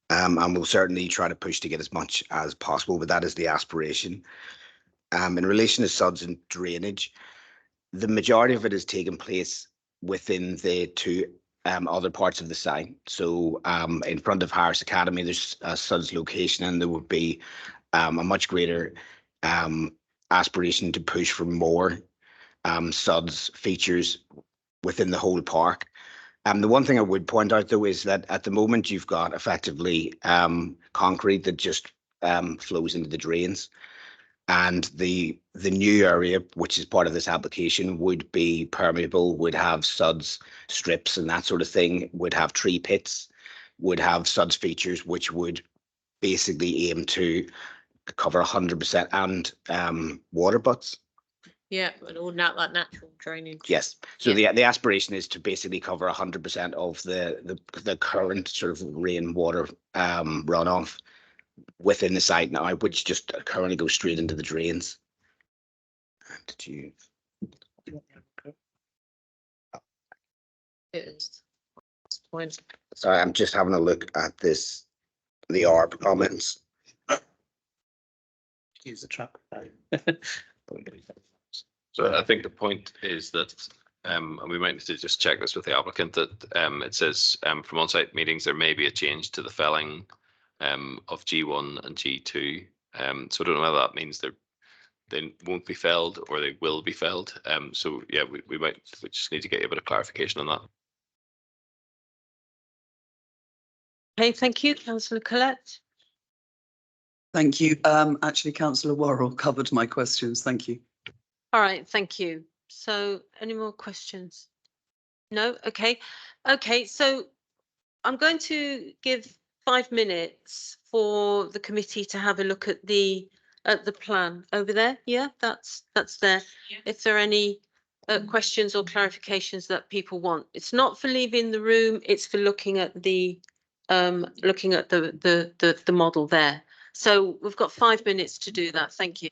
Speaker 10: And we'll certainly try to push to get as much as possible, but that is the aspiration. In relation to suds and drainage, the majority of it has taken place within the two other parts of the site. So in front of Harris Academy, there's a suds location, and there would be a much greater aspiration to push for more suds features within the whole park. The one thing I would point out, though, is that at the moment you've got effectively concrete that just flows into the drains. And the new area, which is part of this application, would be permeable, would have suds strips and that sort of thing, would have tree pits, would have suds features, which would basically aim to cover 100% and water butts.
Speaker 8: Yeah, and all that natural drainage.
Speaker 10: Yes. So the aspiration is to basically cover 100% of the current sort of rainwater runoff within the site now, which just currently goes straight into the drains. Did you?
Speaker 8: It is. Point.
Speaker 10: Sorry, I'm just having a look at this, the ARB comments.
Speaker 9: Use the truck.
Speaker 12: So I think the point is that, and we might need to just check this with the applicant, that it says from on-site meetings, there may be a change to the felling of G1 and G2. So I don't know whether that means they won't be felled or they will be felled. So yeah, we just need to get a bit of clarification on that.
Speaker 1: Okay, thank you, Councillor Collette.
Speaker 13: Thank you. Actually, Councillor Worrell covered my questions. Thank you.
Speaker 1: All right, thank you. So any more questions? No? Okay. Okay, so I'm going to give 5 minutes for the committee to have a look at the plan over there. Yeah, that's there. If there are any questions or clarifications that people want, it's not for leaving the room, it's for looking at the model there. So we've got 5 minutes to do that. Thank you.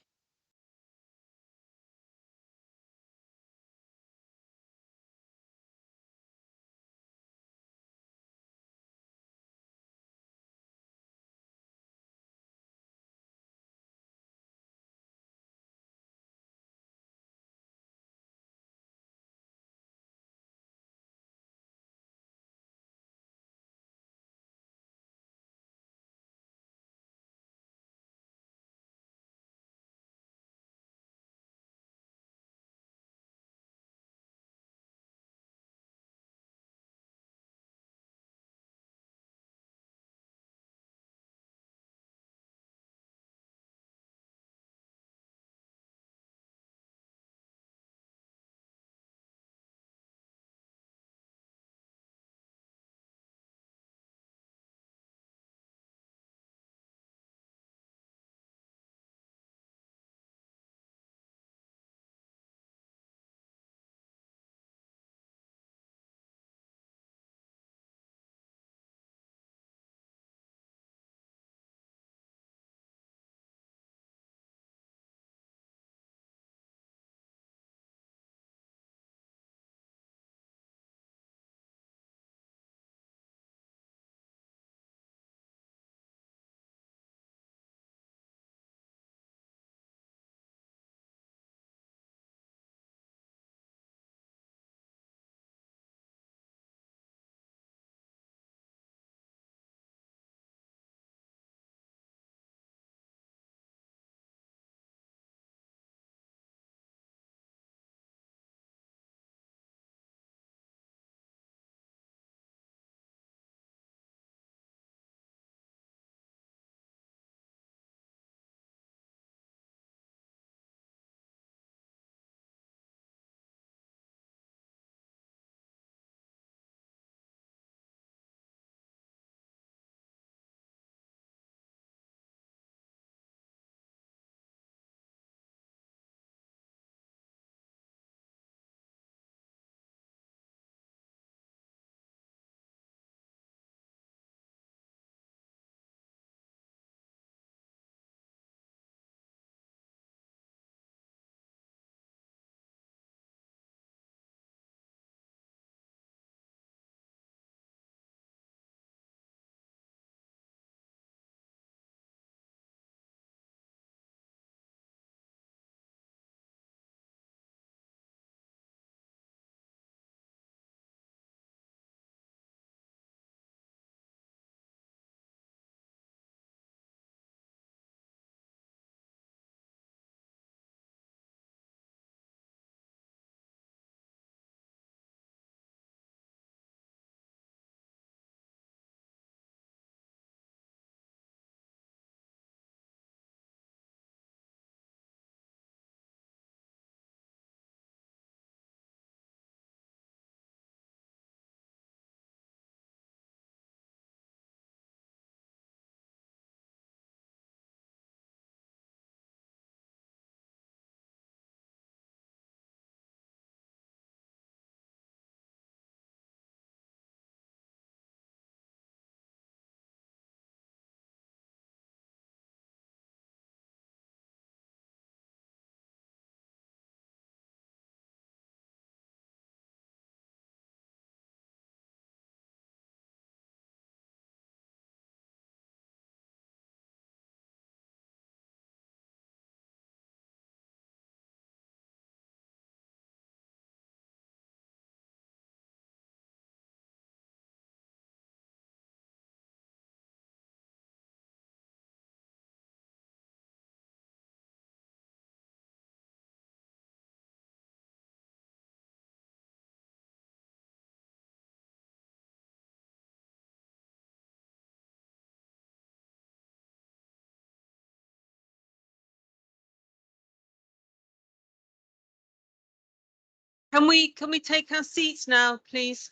Speaker 1: Can we take our seats now, please?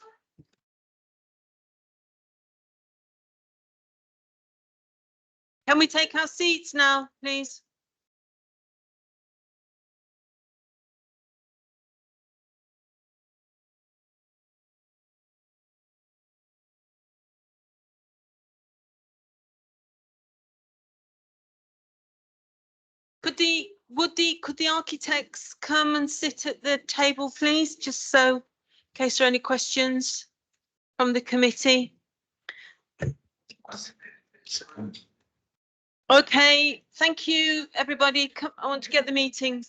Speaker 1: Can we take our seats now, please? Could the architects come and sit at the table, please, just so in case there are any questions from the committee? Okay, thank you, everybody. I want to get the meeting.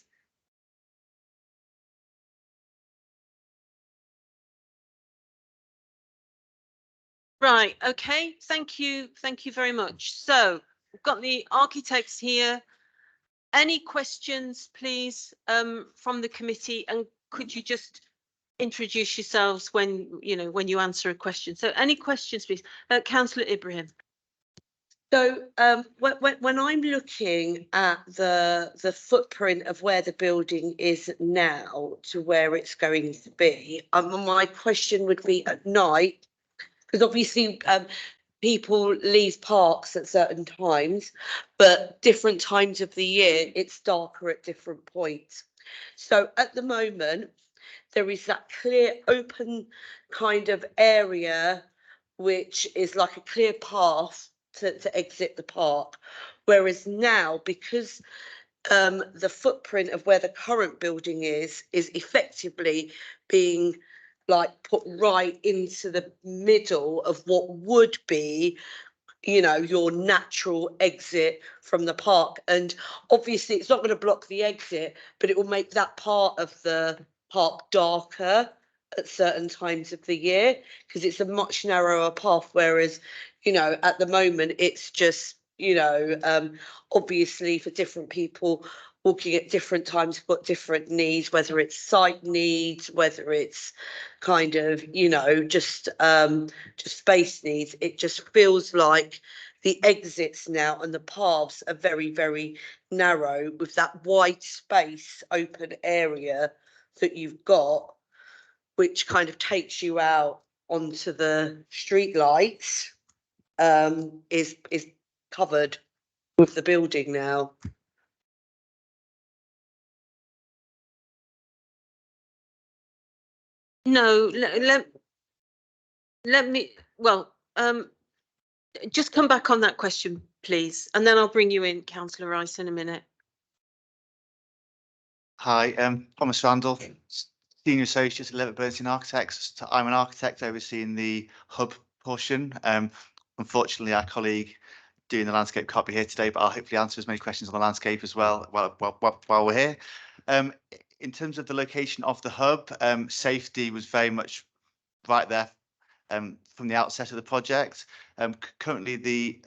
Speaker 1: Right, okay, thank you very much. So we've got the architects here. Any questions, please, from the committee, and could you just introduce yourselves when you answer a question? So any questions, please? Councillor Ibrahim.
Speaker 3: So when I'm looking at the footprint of where the building is now to where it's going to be, my question would be at night, because obviously people leave parks at certain times, but different times of the year it's darker at different points. So at the moment there is that clear open kind of area which is like a clear path to exit the park, whereas now, because the footprint of where the current building is effectively being like put right into the middle of what would be, you know, your natural exit from the park. And obviously it's not going to block the exit, but it will make that part of the park darker at certain times of the year, because it's a much narrower path, whereas, you know, at the moment it's just, you know, obviously for different people walking at different times have got different needs, whether it's sight needs, whether it's kind of, you know, just space needs. It just feels like the exits now and the paths are very, very narrow, with that wide space open area that you've got, which kind of takes you out onto the street lights, is covered with the building now.
Speaker 1: No, let me, well, just come back on that question, please, and then I'll bring you in, Councillor Rice, in a minute.
Speaker 14: Hi, Thomas Randall, Senior Associate at Levett Bernstein Architects. So I'm an architect overseeing the hub portion. Unfortunately, our colleague doing the landscape can't be here today, but I'll hopefully answer as many questions on the landscape as well while we're here. In terms of the location of the hub, safety was very much right there from the outset of the project. Currently, the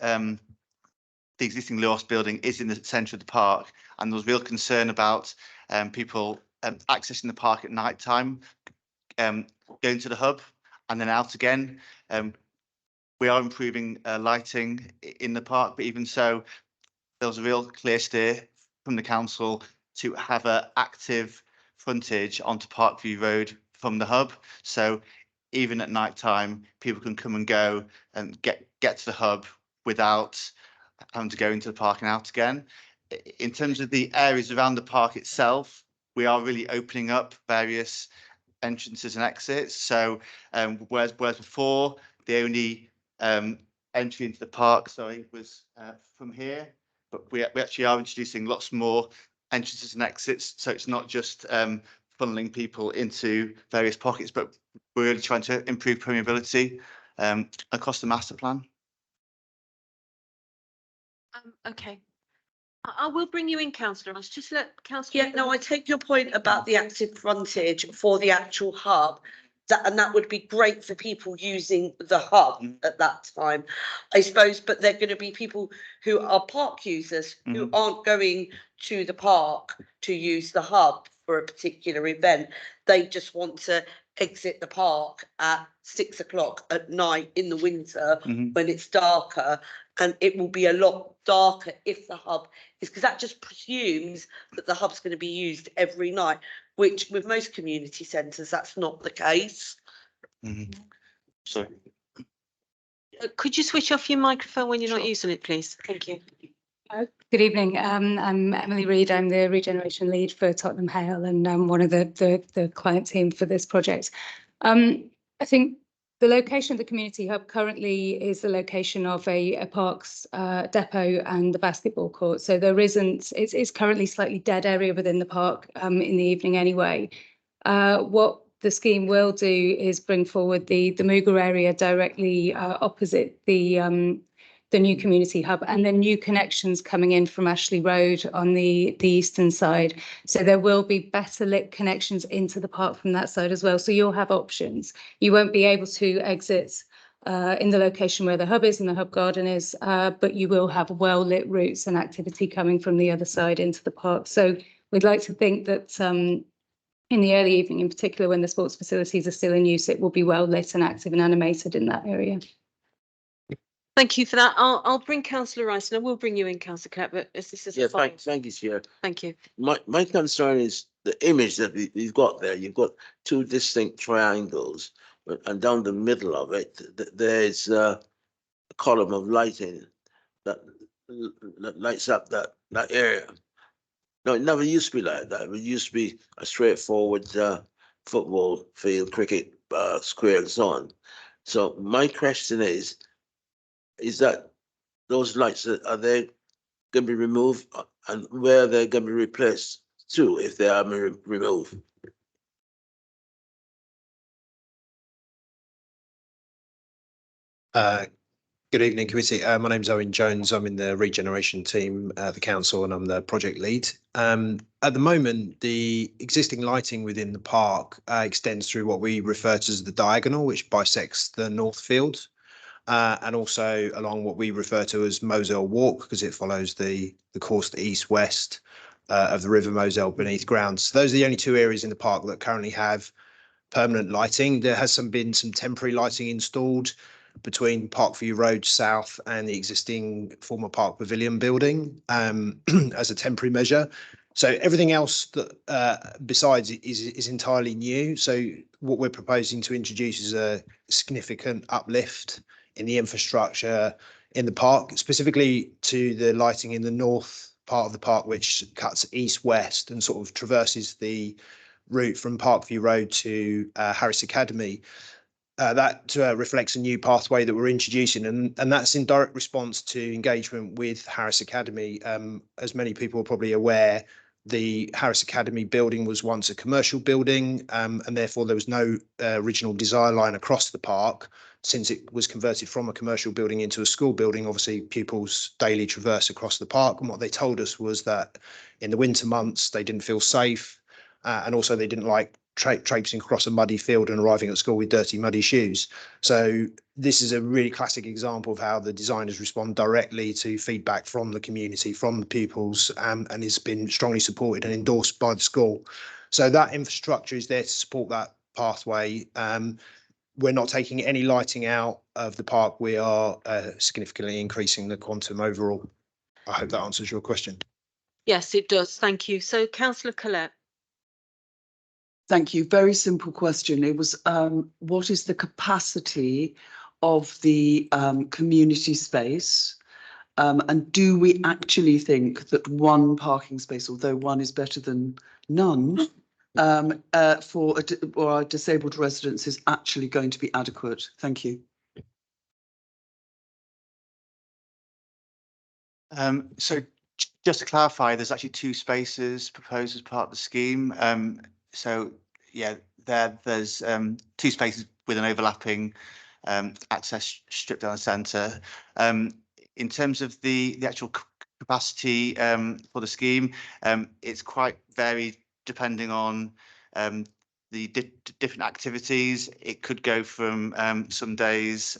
Speaker 14: existing Luos building is in the centre of the park, and there was real concern about people accessing the park at night time, going to the hub and then out again. We are improving lighting in the park, but even so, there was a real clear steer from the council to have an active frontage onto Parkview Road from the hub. So even at night time, people can come and go and get to the hub without having to go into the park and out again. In terms of the areas around the park itself, we are really opening up various entrances and exits. So whereas before the only entry into the park, was from here, but we actually are introducing lots more entrances and exits. So it's not just funneling people into various pockets, but we're really trying to improve permeability across the master plan.
Speaker 1: Okay. I will bring you in, Councillor. Let's just let Councillor.
Speaker 3: Yeah, no, I take your point about the active frontage for the actual hub. That would be great for people using the hub at that time, I suppose, but they're going to be people who are park users who aren't going to the park to use the hub for a particular event. They just want to exit the park at 6 o'clock at night in the winter when it's darker, and it will be a lot darker if the hub is, because that just presumes that the hub's going to be used every night. which with most community centres, that's not the case.
Speaker 14: Sorry.
Speaker 1: Could you switch off your microphone when you're not using it, please? Thank you.
Speaker 15: Good evening. I'm Emily Reid. I'm the regeneration lead for Tottenham Hale, and I'm one of the client team for this project. I think the location of the community hub currently is the location of a parks depot and the basketball court. So there isn't. It's currently slightly dead area within the park in the evening anyway. What the scheme will do is bring forward the Mooga area directly opposite the new community hub, and then new connections coming in from Ashley Road on the eastern side. So there will be better lit connections into the park from that side as well. So you'll have options. You won't be able to exit in the location where the hub is and the hub garden is, but you will have well lit routes and activity coming from the other side into the park. So we'd like to think that in the early evening, in particular when the sports facilities are still in use, it will be well lit and active and animated in that area.
Speaker 1: Thank you for that. I'll bring Councillor Rice, and I will bring you in, Councillor Clapp, but as this is a final.
Speaker 2: Thank you, Chair.
Speaker 1: Thank you.
Speaker 2: My concern is the image that we've got there. You've got two distinct triangles, and down the middle of it, there's a column of lighting that lights up that area. No, it never used to be like that. It used to be a straightforward football field, cricket square, and so on. So my question is that those lights, are they going to be removed, and where they're going to be replaced to if they are removed?
Speaker 16: Good evening, committee. My name's Owen Jones. I'm in the regeneration team at the council, and I'm the project lead. At the moment, the existing lighting within the park extends through what we refer to as the diagonal, which bisects the north field. And also along what we refer to as Moselle Walk, because it follows the course to east-west of the River Moselle beneath ground. So those are the only two areas in the park that currently have permanent lighting. There has been some temporary lighting installed between Parkview Road South and the existing former Park Pavilion building as a temporary measure. So everything else that besides is entirely new. So what we're proposing to introduce is a significant uplift in the infrastructure in the park, specifically to the lighting in the north part of the park, which cuts east-west and sort of traverses the route from Parkview Road to Harris Academy. That reflects a new pathway that we're introducing, and that's in direct response to engagement with Harris Academy. As many people are probably aware, the Harris Academy building was once a commercial building, and therefore there was no original design line across the park. Since it was converted from a commercial building into a school building, obviously pupils daily traverse across the park. And what they told us was that in the winter months, they didn't feel safe. And also they didn't like traipsing across a muddy field and arriving at school with dirty, muddy shoes. So this is a really classic example of how the designers respond directly to feedback from the community, from the pupils, and has been strongly supported and endorsed by the school. So that infrastructure is there to support that pathway. We're not taking any lighting out of the park. We are significantly increasing the quantum overall. I hope that answers your question.
Speaker 1: Yes, it does. Thank you. So Councillor Collette.
Speaker 13: Thank you. Very simple question. It was, what is the capacity of the community space? And do we actually think that one parking space, although one is better than none, for our disabled residents is actually going to be adequate? Thank you.
Speaker 14: So just to clarify, there's actually two spaces proposed as part of the scheme. So yeah, there's two spaces with an overlapping access strip down the centre. In terms of the actual capacity for the scheme, it's quite varied depending on the different activities. It could go from some days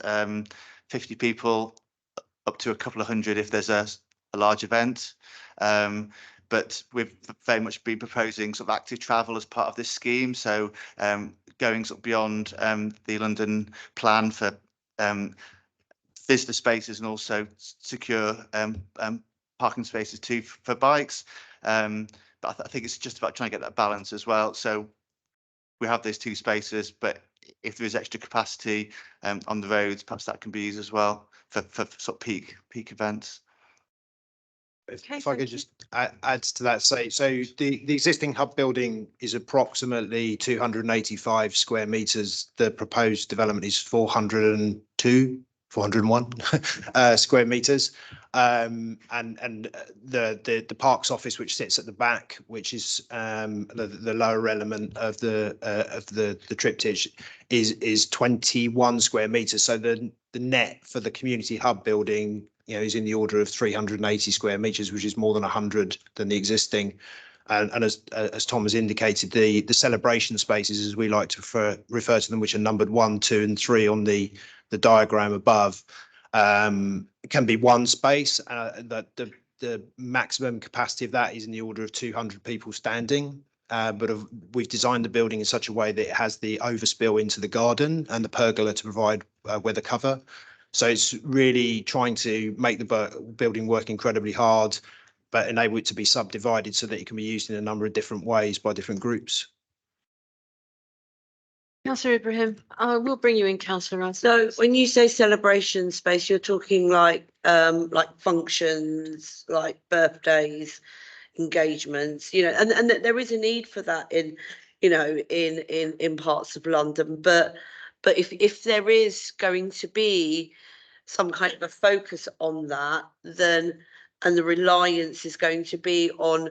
Speaker 14: 50 people up to a couple of hundred if there's a large event. But we've very much been proposing sort of active travel as part of this scheme. So going sort of beyond the London plan for visitor spaces and also secure parking spaces too for bikes. but I think it's just about trying to get that balance as well. So we have those two spaces, but if there is extra capacity on the roads, perhaps that can be used as well for sort of peak events.
Speaker 16: If I could just add to that, so the existing hub building is approximately 285 square meters. The proposed development is 401 square meters. And the parks office, which sits at the back, which is the lower element of the triptych, is 21 square meters. So the net for the community hub building, is in the order of 380 square meters, which is more than 100 than the existing. And as Tom has indicated, the celebration spaces, as we like to refer to them, which are numbered 1, 2, and 3 on the diagram above, can be one space. That the maximum capacity of that is in the order of 200 people standing. But we've designed the building in such a way that it has the overspill into the garden and the pergola to provide weather cover. So it's really trying to make the building work incredibly hard, but enable it to be subdivided so that it can be used in a number of different ways by different groups.
Speaker 1: Councillor Ibrahim, we'll bring you in, Councillor Rice.
Speaker 3: So when you say celebration space, you're talking like functions, like birthdays, engagements, and there is a need for that in parts of London. But if there is going to be some kind of a focus on that, then and the reliance is going to be on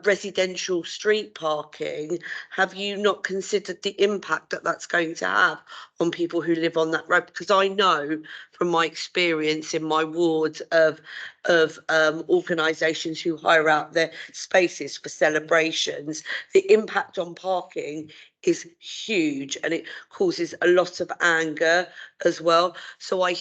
Speaker 3: residential street parking, have you not considered the impact that that's going to have on people who live on that road? Because I know from my experience in my ward of organisations who hire out their spaces for celebrations, the impact on parking is huge, and it causes a lot of anger as well. So I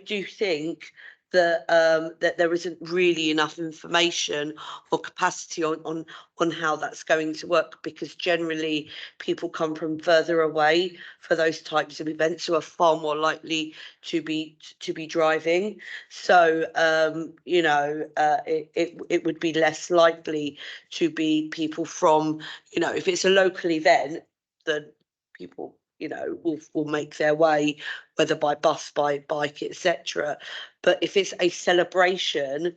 Speaker 3: do think that there isn't really enough information or capacity on how that's going to work, because generally people come from further away for those types of events who are far more likely to be driving. So it would be less likely to be people from, if it's a local event, then people will make their way, whether by bus, by bike, etc. But if it's a celebration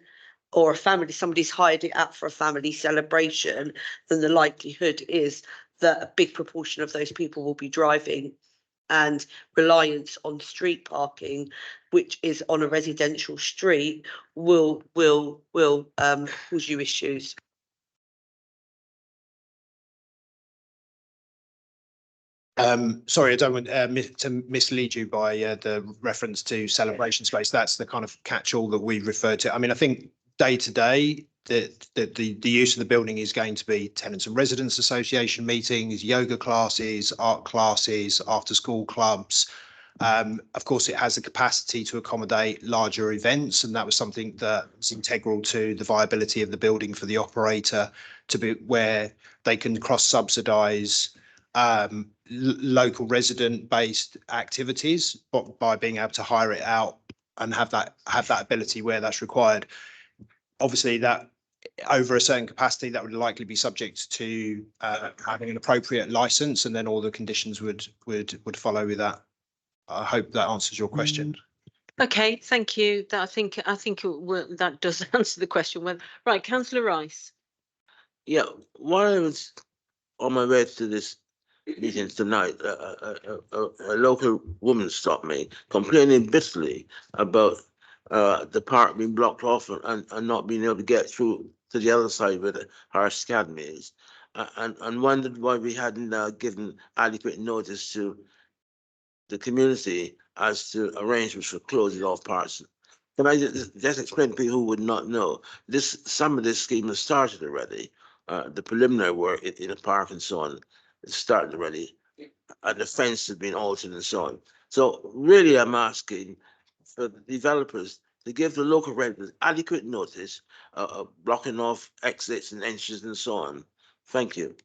Speaker 3: or somebody's hired it out for a family celebration, then the likelihood is that a big proportion of those people will be driving, and reliance on street parking, which is on a residential street, will cause you issues.
Speaker 16: Sorry, I don't want to mislead you by the reference to celebration space. That's the kind of catch-all that we refer to. I mean, I think day to day, the use of the building is going to be tenants and residents association meetings, yoga classes, art classes, after-school clubs. Of course, it has the capacity to accommodate larger events, and that was something that was integral to the viability of the building for the operator, to be where they can cross-subsidise local resident based activities, but by being able to hire it out and have that ability where that's required. Obviously, that over a certain capacity, that would likely be subject to having an appropriate license, and then all the conditions would follow with that. I hope that answers your question.
Speaker 1: Okay, thank you. I think that does answer the question. Right, Councillor Rice.
Speaker 2: Yeah, while I was on my way to this meeting tonight, a local woman stopped me, complaining bitterly about the park being blocked off and not being able to get through to the other side where the Harsh Academy is, and wondered why we hadn't given adequate notice to the community as to arrangements for closing off parts. Can I just explain to people who would not know? Some of this scheme has started already. The preliminary work in the park and so on, it started already, and the fence has been altered and so on. So really, I'm asking for the developers to give the local residents adequate notice, blocking off exits and entrances and so on. Thank you.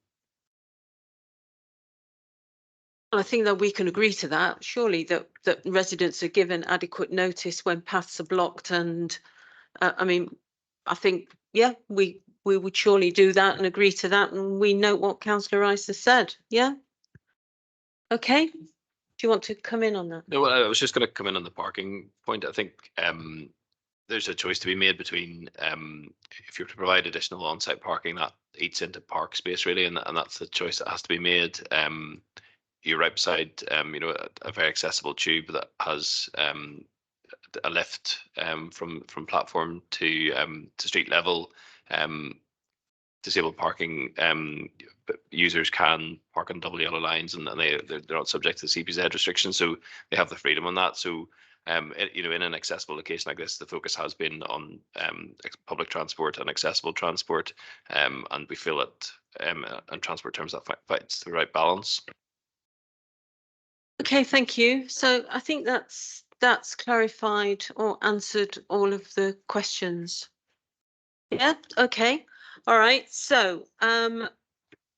Speaker 1: I think that we can agree to that, surely, that residents are given adequate notice when paths are blocked. And I mean, I think, yeah, we we would surely do that and agree to that, and we note what councillor Rice has said, yeah? Okay, do you want to come in on that?
Speaker 12: No, I was just going to come in on the parking point. I think there's a choice to be made between if you're to provide additional on-site parking that eats into park space really, and that's the choice that has to be made. You're right beside a very accessible tube that has a lift from platform to street level. Disabled parking users can park on double yellow lines, and they're not subject to the CPZ restrictions, so they have the freedom on that. So in an accessible location like this, the focus has been on public transport and accessible transport, and we feel that in transport terms that finds the right balance.
Speaker 1: Okay, thank you. So I think that's clarified or answered all of the questions. Yeah, okay. All right. So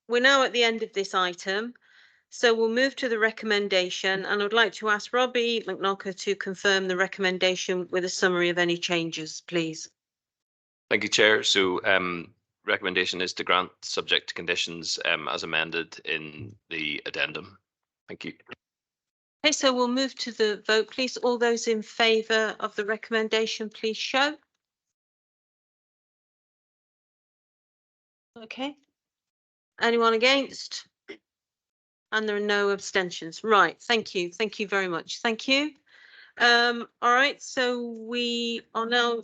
Speaker 1: we're now at the end of this item. So we'll move to the recommendation, and I'd like to ask Robbie McNocker to confirm the recommendation with a summary of any changes, please.
Speaker 12: Thank you, Chair. So recommendation is to grant subject to conditions as amended in the addendum. Thank you.
Speaker 1: Okay, so we'll move to the vote, please. All those in favour of the recommendation, please show. Okay. Anyone against? And there are no abstentions. Right, thank you. Thank you very much. Thank you. All right, so we are now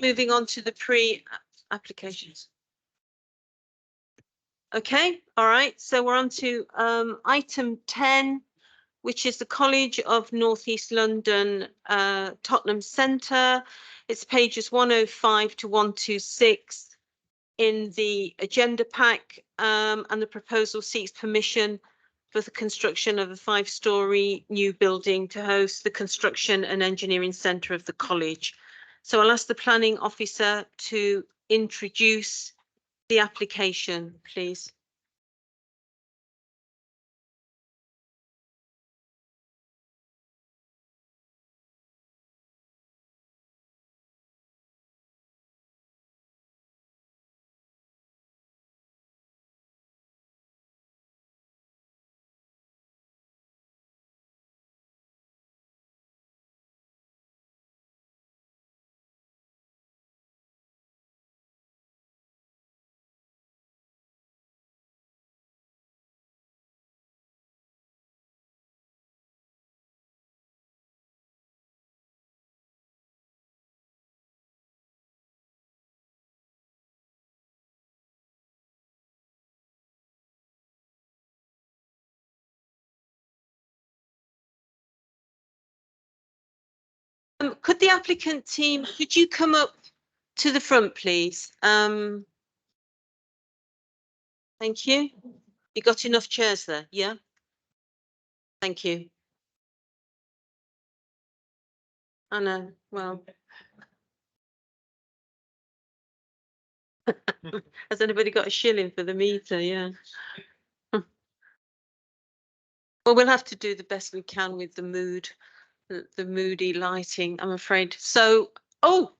Speaker 1: moving on to the pre-applications. Okay, all right, so we're on to item 10, which is the College of North East London, Tottenham Centre. It's pages 105 to 126 in the agenda pack, and the proposal seeks permission for the construction of a 5-storey new building to host the construction and engineering centre of the college. So I'll ask the planning officer to introduce the application, please. Could the applicant team, could you come up to the front, please? Thank you. You got enough chairs there? Yeah. Thank you. I know. Well, has anybody got a shilling for the meter? Yeah. Well, we'll have to do the best we can with the mood, the moody lighting, I'm afraid. So, oh,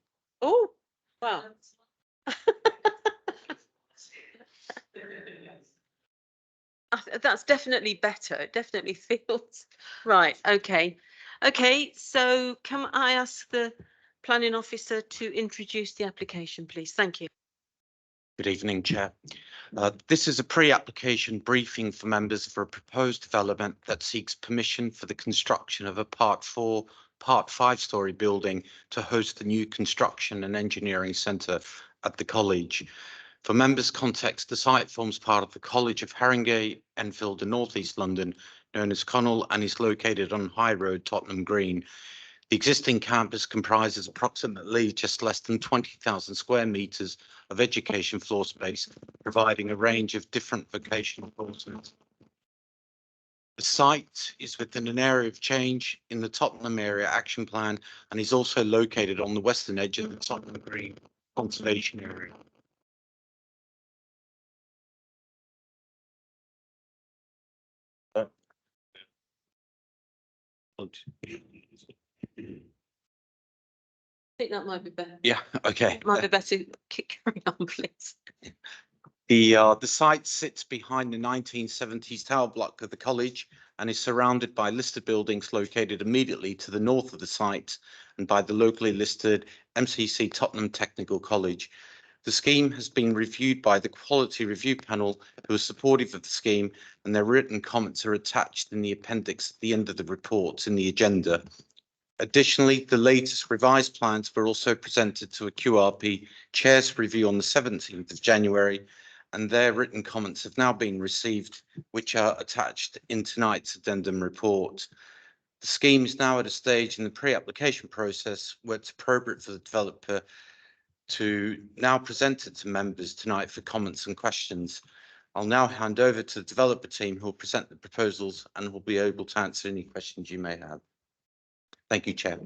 Speaker 1: wow. That's definitely better. It definitely feels right. Okay. Okay. So can I ask the planning officer to introduce the application, please? Thank you.
Speaker 17: Good evening, Chair. This is a pre-application briefing for members for a proposed development that seeks permission for the construction of a Part 4, Part 5-storey building to host the new construction and engineering centre at the college. For members' context, the site forms part of the College of Haringey, Enfield and North East London, known as Connell, and is located on High Road, Tottenham Green. The existing campus comprises approximately just less than 20,000 square metres of education floor space, providing a range of different vocational courses. The site is within an area of change in the Tottenham Area Action Plan and is also located on the western edge of the Tottenham Green Conservation Area.
Speaker 1: think that might be better.
Speaker 17: Yeah, okay.
Speaker 1: Might be better. Carry on, please.
Speaker 17: The site sits behind the 1970s tower block of the college and is surrounded by listed buildings located immediately to the north of the site and by the locally listed MCC Tottenham Technical College. The scheme has been reviewed by the Quality Review Panel, who are supportive of the scheme, and their written comments are attached in the appendix at the end of the report in the agenda. Additionally, the latest revised plans were also presented to a QRP Chairs review on the 17th of January, and their written comments have now been received, which are attached in tonight's addendum report. The scheme is now at a stage in the pre-application process where it's appropriate for the developer to now present it to members tonight for comments and questions. I'll now hand over to the developer team who will present the proposals and will be able to answer any questions you may have. Thank you, Chair.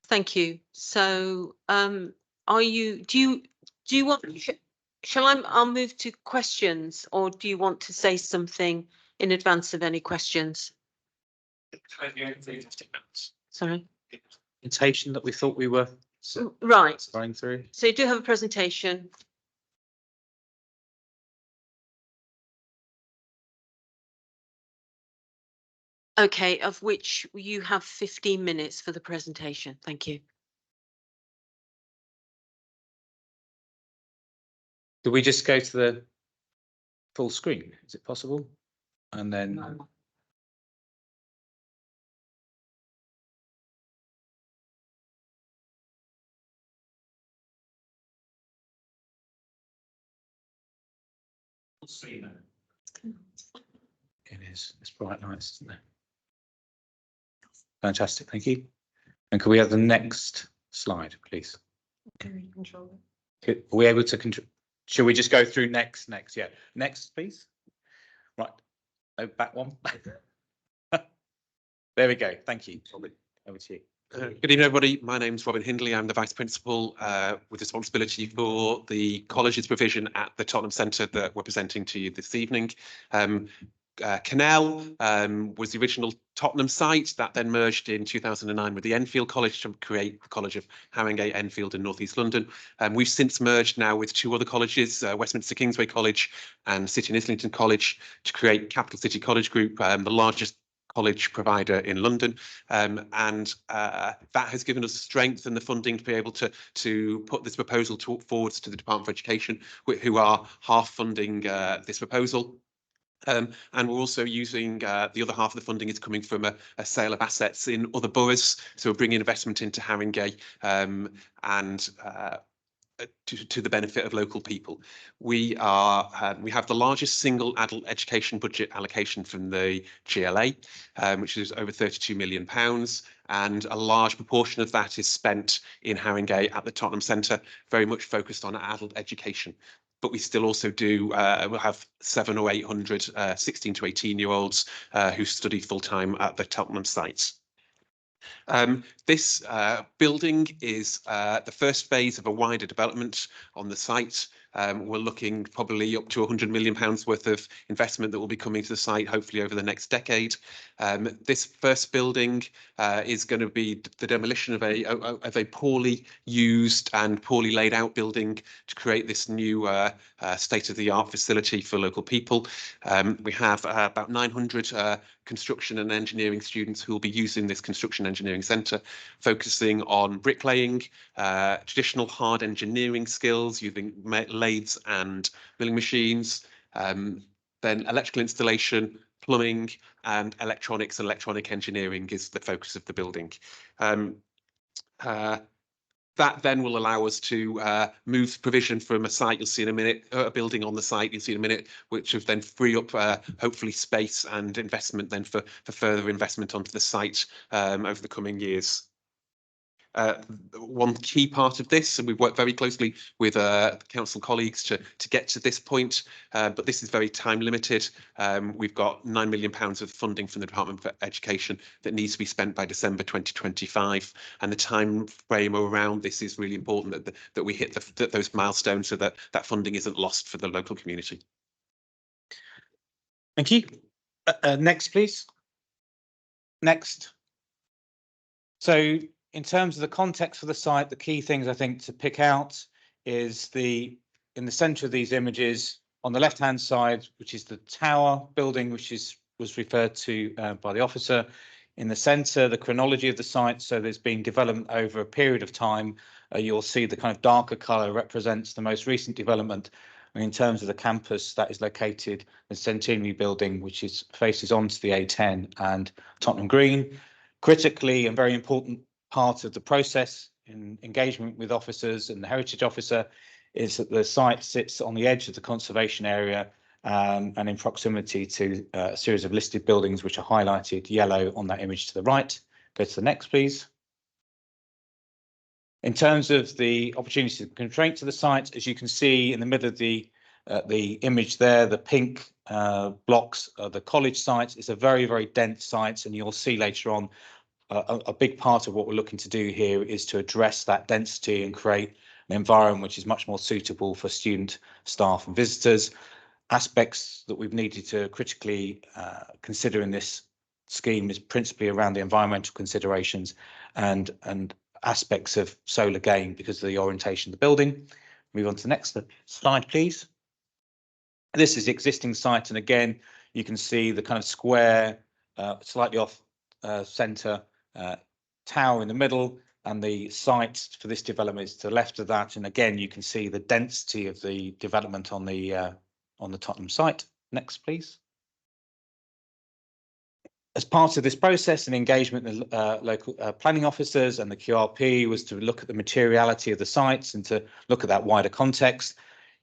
Speaker 1: Thank you. So, do you want, I'll move to questions, or do you want to say something in advance of any questions? Sorry.
Speaker 9: Presentation that we thought we were
Speaker 1: Right.
Speaker 9: going through.
Speaker 1: So you do have a presentation. Okay, of which you have 15 minutes for the presentation. Thank you.
Speaker 6: Do we just go to the full screen? Is it possible? And then.
Speaker 1: No.
Speaker 6: It is. It's bright lights, isn't it? Fantastic. Thank you. And can we have the next slide, please?
Speaker 8: Can we control
Speaker 6: Are we able to control? Shall we just go through next? Yeah. Next, please. Right. Oh, back one. There we go. Thank you. Over to you.
Speaker 18: Good evening, everybody. My name's Robin Hindley. I'm the Vice Principal with responsibility for the college's provision at the Tottenham Centre that we're presenting to you this evening. Canal was the original Tottenham site that then merged in 2009 with the Enfield College to create the College of Haringey, Enfield in North East London. We've since merged now with two other colleges, Westminster Kingsway College and City and Islington College, to create Capital City College Group, the largest college provider in London, and that has given us the strength and the funding to be able to put this proposal forwards to the Department for Education, who are half funding this proposal. And we're also using the other half of the funding is coming from a sale of assets in other boroughs. So we're bringing investment into Haringey and to the benefit of local people. We have the largest single adult education budget allocation from the GLA, which is over £32 million. And a large proportion of that is spent in Haringey at the Tottenham Centre, very much focused on adult education. But we still also do, we'll have 700 or 800 16 to 18-year-olds who study full-time at the Tottenham sites. This building is the first phase of a wider development on the site. We're looking probably up to £100 million worth of investment that will be coming to the site, hopefully over the next decade. This first building is going to be the demolition of a poorly used and poorly laid out building to create this new state-of-the-art facility for local people. We have about 900 construction and engineering students who will be using this construction engineering centre, focusing on bricklaying, traditional hard engineering skills using lathes and milling machines, then electrical installation, plumbing, and electronics and electronic engineering is the focus of the building. That then will allow us to move provision from a site, you'll see in a minute, a building on the site, you'll see in a minute, which will then free up hopefully space and investment then for further investment onto the site over the coming years. One key part of this, and we've worked very closely with council colleagues to get to this point, but this is very time limited. We've got £9 million of funding from the Department for Education that needs to be spent by December 2025, and the time frame around this is really important that we hit those milestones so that that funding isn't lost for the local community.
Speaker 6: Thank you. Next, please. Next. So in terms of the context for the site, the key things I think to pick out is in the centre of these images, on the left-hand side, which is the tower building, which was referred to by the officer. In the centre, the chronology of the site. So there's been development over a period of time. You'll see the kind of darker colour represents the most recent development. And in terms of the campus, that is located in the Centenary Building, which faces onto the A10 and Tottenham Green. Critically and very important part of the process in engagement with officers and the heritage officer is that the site sits on the edge of the conservation area and in proximity to a series of listed buildings which are highlighted yellow on that image to the right. Go to the next, please. In terms of the opportunities and constraints to the site, as you can see in the middle of the image there, the pink blocks of the college site is a very, very dense site, and you'll see later on a big part of what we're looking to do here is to address that density and create an environment which is much more suitable for student, staff and visitors. Aspects that we've needed to critically consider in this scheme is principally around the environmental considerations and aspects of solar gain because of the orientation of the building. Move on to the next slide, please. This is the existing site, and again, you can see the kind of square, slightly off centre tower in the middle, and the site for this development is to the left of that. And again, you can see the density of the development on the Tottenham site. Next, please. As part of this process and engagement with local planning officers and the QRP was to look at the materiality of the sites and to look at that wider context.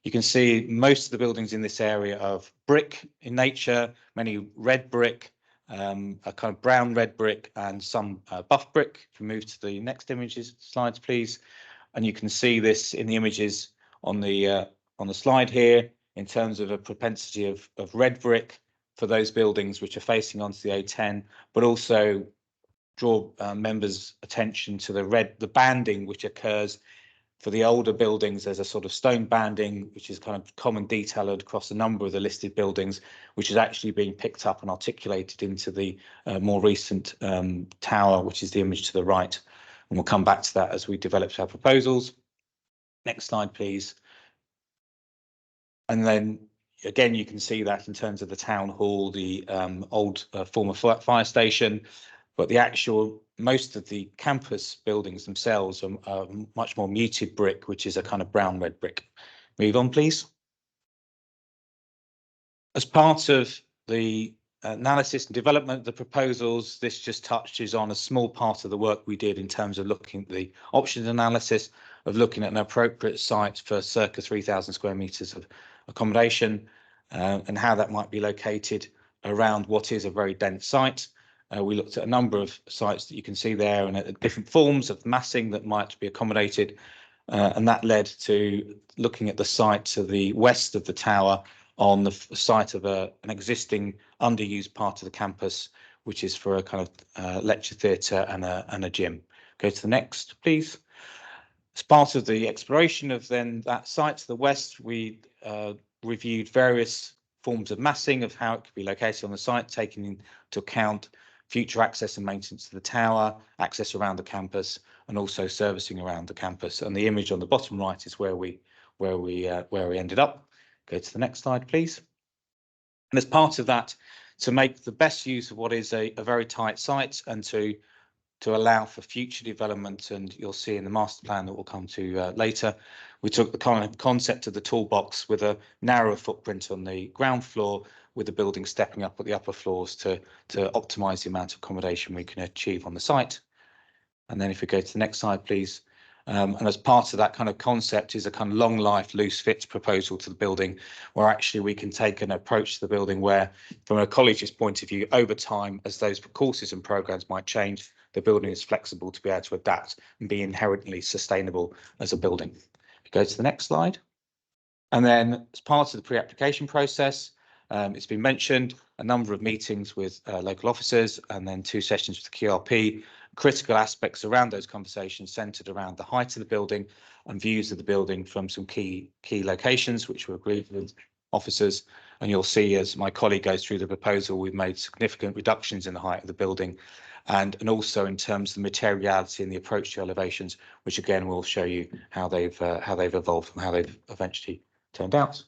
Speaker 6: You can see most of the buildings in this area of brick in nature, many red brick, a kind of brown red brick and some buff brick. If we move to the next slides, please. And you can see this in the images on the slide here in terms of a propensity of red brick for those buildings which are facing onto the A10, but also draw members' attention to the banding which occurs for the older buildings. There's a sort of stone banding, which is kind of common detail across a number of the listed buildings, which is actually being picked up and articulated into the more recent tower, which is the image to the right. And we'll come back to that as we develop our proposals. Next slide, please. And then again, you can see that in terms of the town hall, the old former fire station, but the actual most of the campus buildings themselves are much more muted brick, which is a kind of brown red brick. Move on, please. As part of the analysis and development of the proposals, this just touches on a small part of the work we did in terms of looking at the options analysis of looking at an appropriate site for circa 3,000 square metres of accommodation and how that might be located around what is a very dense site. We looked at a number of sites that you can see there and at different forms of massing that might be accommodated, and that led to looking at the site to the west of the tower on the site of an existing underused part of the campus, which is for a kind of lecture theatre and a gym. Go to the next, please. As part of the exploration of then that site to the west, we reviewed various forms of massing of how it could be located on the site, taking into account future access and maintenance to the tower, access around the campus, and also servicing around the campus. And the image on the bottom right is where we ended up. Go to the next slide, please. And as part of that, to make the best use of what is a very tight site and to allow for future development, and you'll see in the master plan that we'll come to later, we took the kind of concept of the toolbox with a narrower footprint on the ground floor, with the building stepping up at the upper floors to optimise the amount of accommodation we can achieve on the site. And then if we go to the next slide, please. And as part of that kind of concept is a kind of long life loose fits proposal to the building, where actually we can take an approach to the building where, from a college's point of view, over time, as those courses and programmes might change, the building is flexible to be able to adapt and be inherently sustainable as a building. Go to the next slide. And then as part of the pre-application process, it's been mentioned, a number of meetings with local officers and then 2 sessions with the QRP. Critical aspects around those conversations centred around the height of the building and views of the building from some key locations, which were agreed with officers, And you'll see as my colleague goes through the proposal, we've made significant reductions in the height of the building and also in terms of the materiality and the approach to elevations, which again will show you how they've evolved and how they've eventually turned out.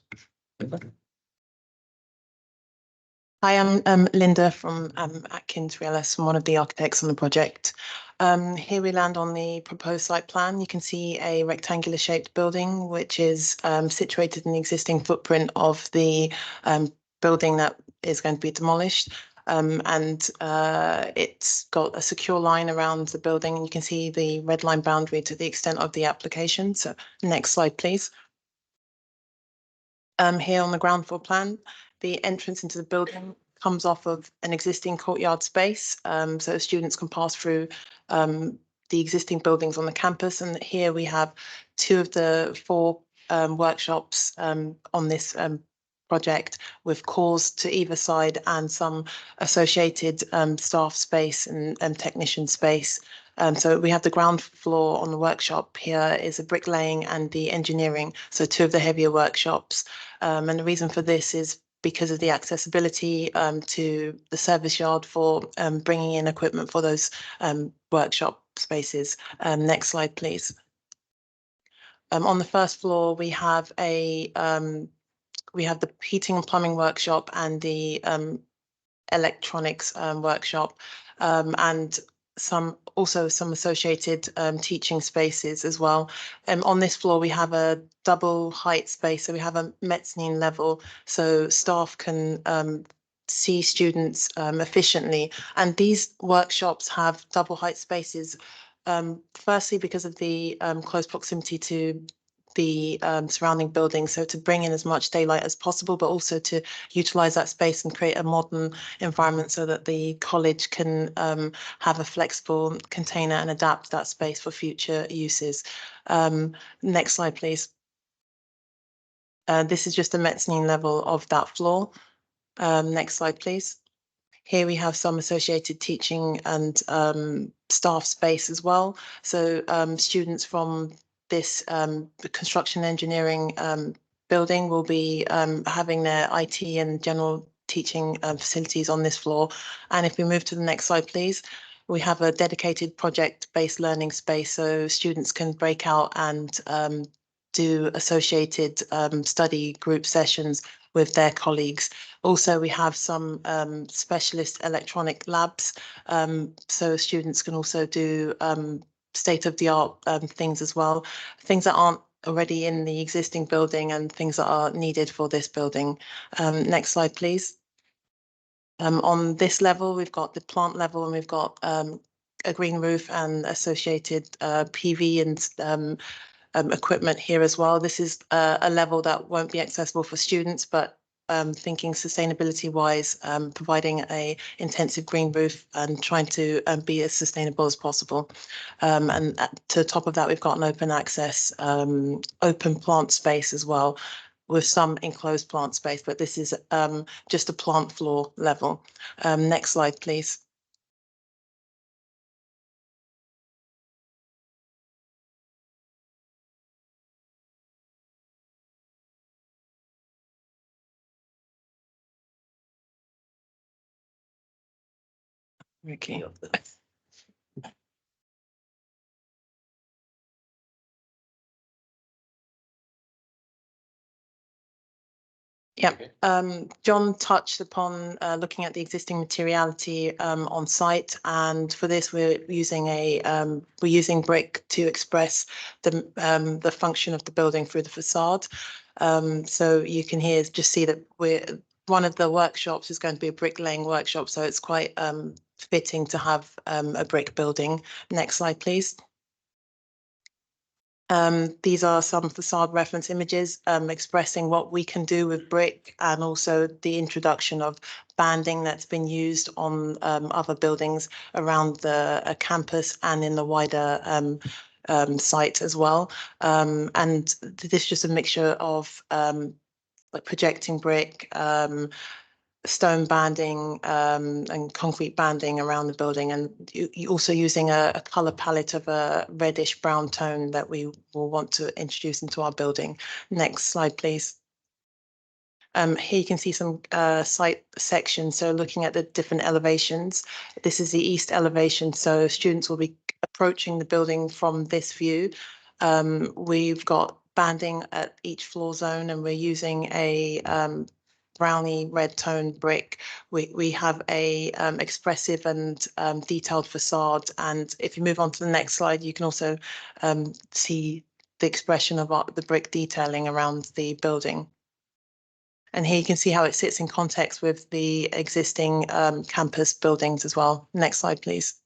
Speaker 19: Hi, I'm Linda from Atkins Realis. I'm one of the architects on the project. Here we land on the proposed site plan. You can see a rectangular shaped building, which is situated in the existing footprint of the building that is going to be demolished. It's got a secure line around the building, and you can see the red line boundary to the extent of the application. So next slide, please. Here on the ground floor plan, the entrance into the building comes off of an existing courtyard space, so students can pass through the existing buildings on the campus. And here we have 2 of the 4 workshops on this project, with cores to either side and some associated staff space and technician space. So we have the ground floor on the workshop. Here is a bricklaying and the engineering, so 2 of the heavier workshops. And the reason for this is because of the accessibility to the service yard for bringing in equipment for those workshop spaces. Next slide, please. On the first floor, we have the heating and plumbing workshop and the electronics workshop, and some associated teaching spaces as well. On this floor, we have a double height space, so we have a mezzanine level, so staff can see students efficiently. And these workshops have double height spaces, firstly because of the close proximity to the surrounding buildings, so to bring in as much daylight as possible, but also to utilize that space and create a modern environment so that the college can have a flexible container and adapt that space for future uses. Next slide, please. This is just a mezzanine level of that floor. Next slide, please. Here we have some associated teaching and staff space as well. So students from this construction engineering building will be having their IT and general teaching facilities on this floor. And if we move to the next slide, please, we have a dedicated project-based learning space, so students can break out and do associated study group sessions with their colleagues. Also, we have some specialist electronic labs, so students can also do state-of-the-art things as well, things that aren't already in the existing building and things that are needed for this building. Next slide, please. On this level, we've got the plant level, and we've got a green roof and associated PV and equipment here as well. This is a level that won't be accessible for students, but thinking sustainability wise, providing a intensive green roof and trying to be as sustainable as possible. And to the top of that, we've got an open access, open plant space as well, with some enclosed plant space, but this is just a plant floor level. Next slide, please. Okay. Yeah, John touched upon looking at the existing materiality on site, and for this we're using brick to express the function of the building through the facade. So you can just see that one of the workshops is going to be a bricklaying workshop, so it's quite fitting to have a brick building. Next slide, please. These are some facade reference images expressing what we can do with brick, and also the introduction of banding that's been used on other buildings around the campus and in the wider site as well. And this is just a mixture of like projecting brick, stone banding and concrete banding around the building, and you also using a color palette of a reddish brown tone that we will want to introduce into our building. Next slide, please. Here you can see some site sections. So looking at the different elevations, this is the east elevation. So students will be approaching the building from this view. We've got banding at each floor zone, and we're using a brownie red tone brick. We have a expressive and detailed facade. And if you move on to the next slide, you can also see the expression of the brick detailing around the building. And here you can see how it sits in context with the existing campus buildings as well. Next slide, please.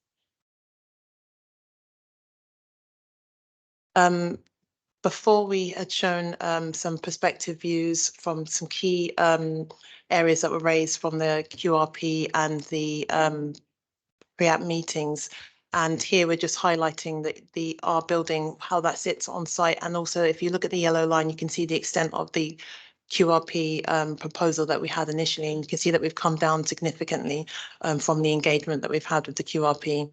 Speaker 19: Before we had shown some perspective views from some key areas that were raised from the QRP and the pre-app meetings. And here we're just highlighting our building, how that sits on site. And also, if you look at the yellow line, you can see the extent of the QRP proposal that we had initially. And you can see that we've come down significantly from the engagement that we've had with the QRP.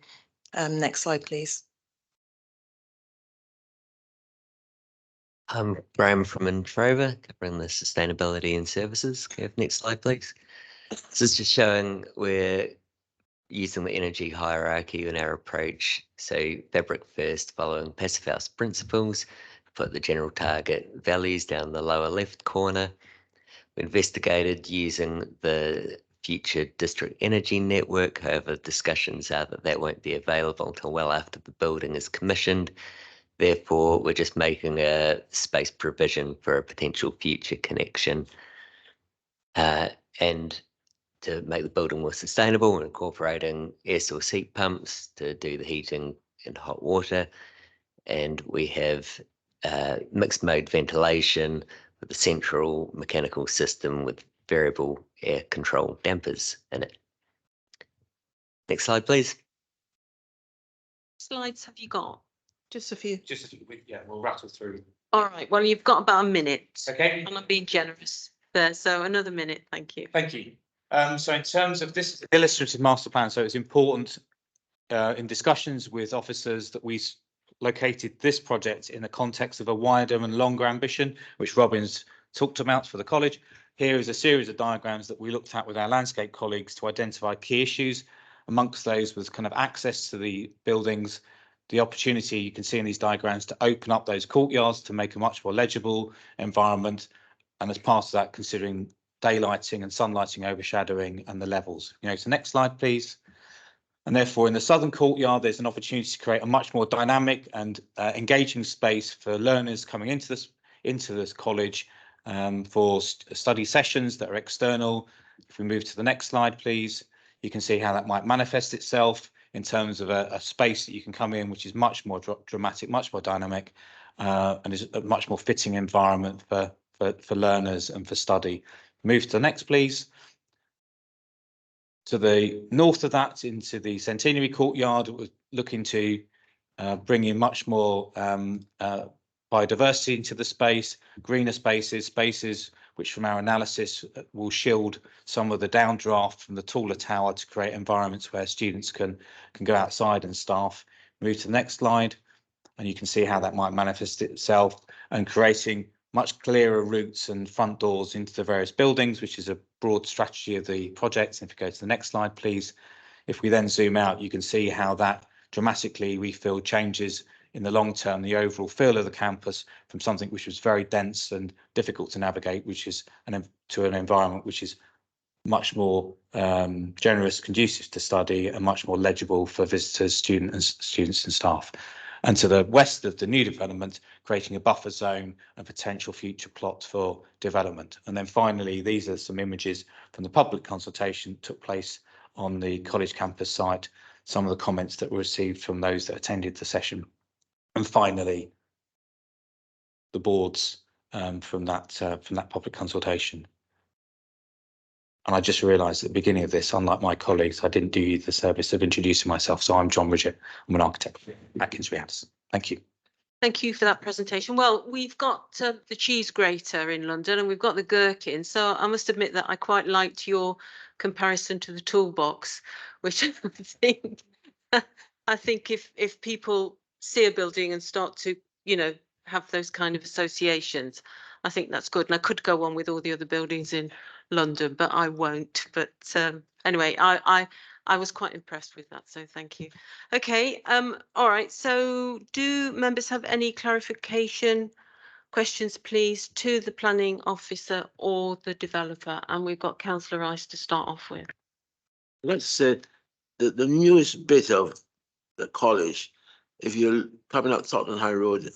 Speaker 19: Next slide, please.
Speaker 20: I'm Graham from Introva, covering the sustainability and services. Can we have next slide, please? This is just showing we're using the energy hierarchy in our approach. So fabric first, following passive house principles. Put the general target values down the lower left corner. We investigated using the future district energy network. However, discussions are that that won't be available until well after the building is commissioned. Therefore, we're just making a space provision for a potential future connection. And to make the building more sustainable, we're incorporating air source heat pumps to do the heating and hot water. And we have mixed mode ventilation with a central mechanical system with variable air control dampers in it. Next slide, please.
Speaker 1: Slides have you got?
Speaker 19: Just a few.
Speaker 6: Yeah, we'll rattle through.
Speaker 1: All right, well, you've got about a minute.
Speaker 6: Okay.
Speaker 1: And I'm being generous there, so another minute, thank you.
Speaker 6: Thank you. So in terms of this illustrative master plan, so it's important in discussions with officers that we located this project in the context of a wider and longer ambition, which Robin's talked about for the college. Here is a series of diagrams that we looked at with our landscape colleagues to identify key issues. Amongst those was kind of access to the buildings, the opportunity you can see in these diagrams to open up those courtyards to make a much more legible environment. And as part of that, considering daylighting and sunlighting, overshadowing and the levels. So next slide, please. And therefore, in the southern courtyard, there's an opportunity to create a much more dynamic and engaging space for learners coming into this college for study sessions that are external. If we move to the next slide, please, you can see how that might manifest itself in terms of a space that you can come in, which is much more dramatic, much more dynamic, and is a much more fitting environment for learners and for study. Move to the next, please. To the north of that, into the Centenary Courtyard, we're looking to bring in much more biodiversity into the space, greener spaces which from our analysis will shield some of the downdraft from the taller tower to create environments where students can go outside and staff. Move to the next slide, and you can see how that might manifest itself, and creating much clearer routes and front doors into the various buildings, which is a broad strategy of the project. If you go to the next slide, please. If we then zoom out, you can see how that dramatically, we feel, changes in the long term the overall feel of the campus from something which was very dense and difficult to navigate, which is to an environment which is much more generous, conducive to study, and much more legible for visitors, students and staff. And to the west of the new development, creating a buffer zone and potential future plots for development. And then finally, these are some images from the public consultation that took place on the college campus site, some of the comments that were received from those that attended the session. And finally, the boards from that public consultation. And I just realised at the beginning of this, unlike my colleagues, I didn't do you the service of introducing myself. So I'm John Ridgett. I'm an architect at Kingsbury House. Thank you.
Speaker 1: Thank you for that presentation. Well, we've got the cheese grater in London and we've got the gherkin. So I must admit that I quite liked your comparison to the toolbox, which I think if people see a building and start to, have those kind of associations, I think that's good. And I could go on with all the other buildings in London, but I won't. But anyway, I was quite impressed with that. So thank you. Okay. All right. So do members have any clarification questions, please, to the planning officer or the developer? And we've got Councillor Rice to start off with.
Speaker 2: Let's say the newest bit of the college, if you're coming up Tottenham High Road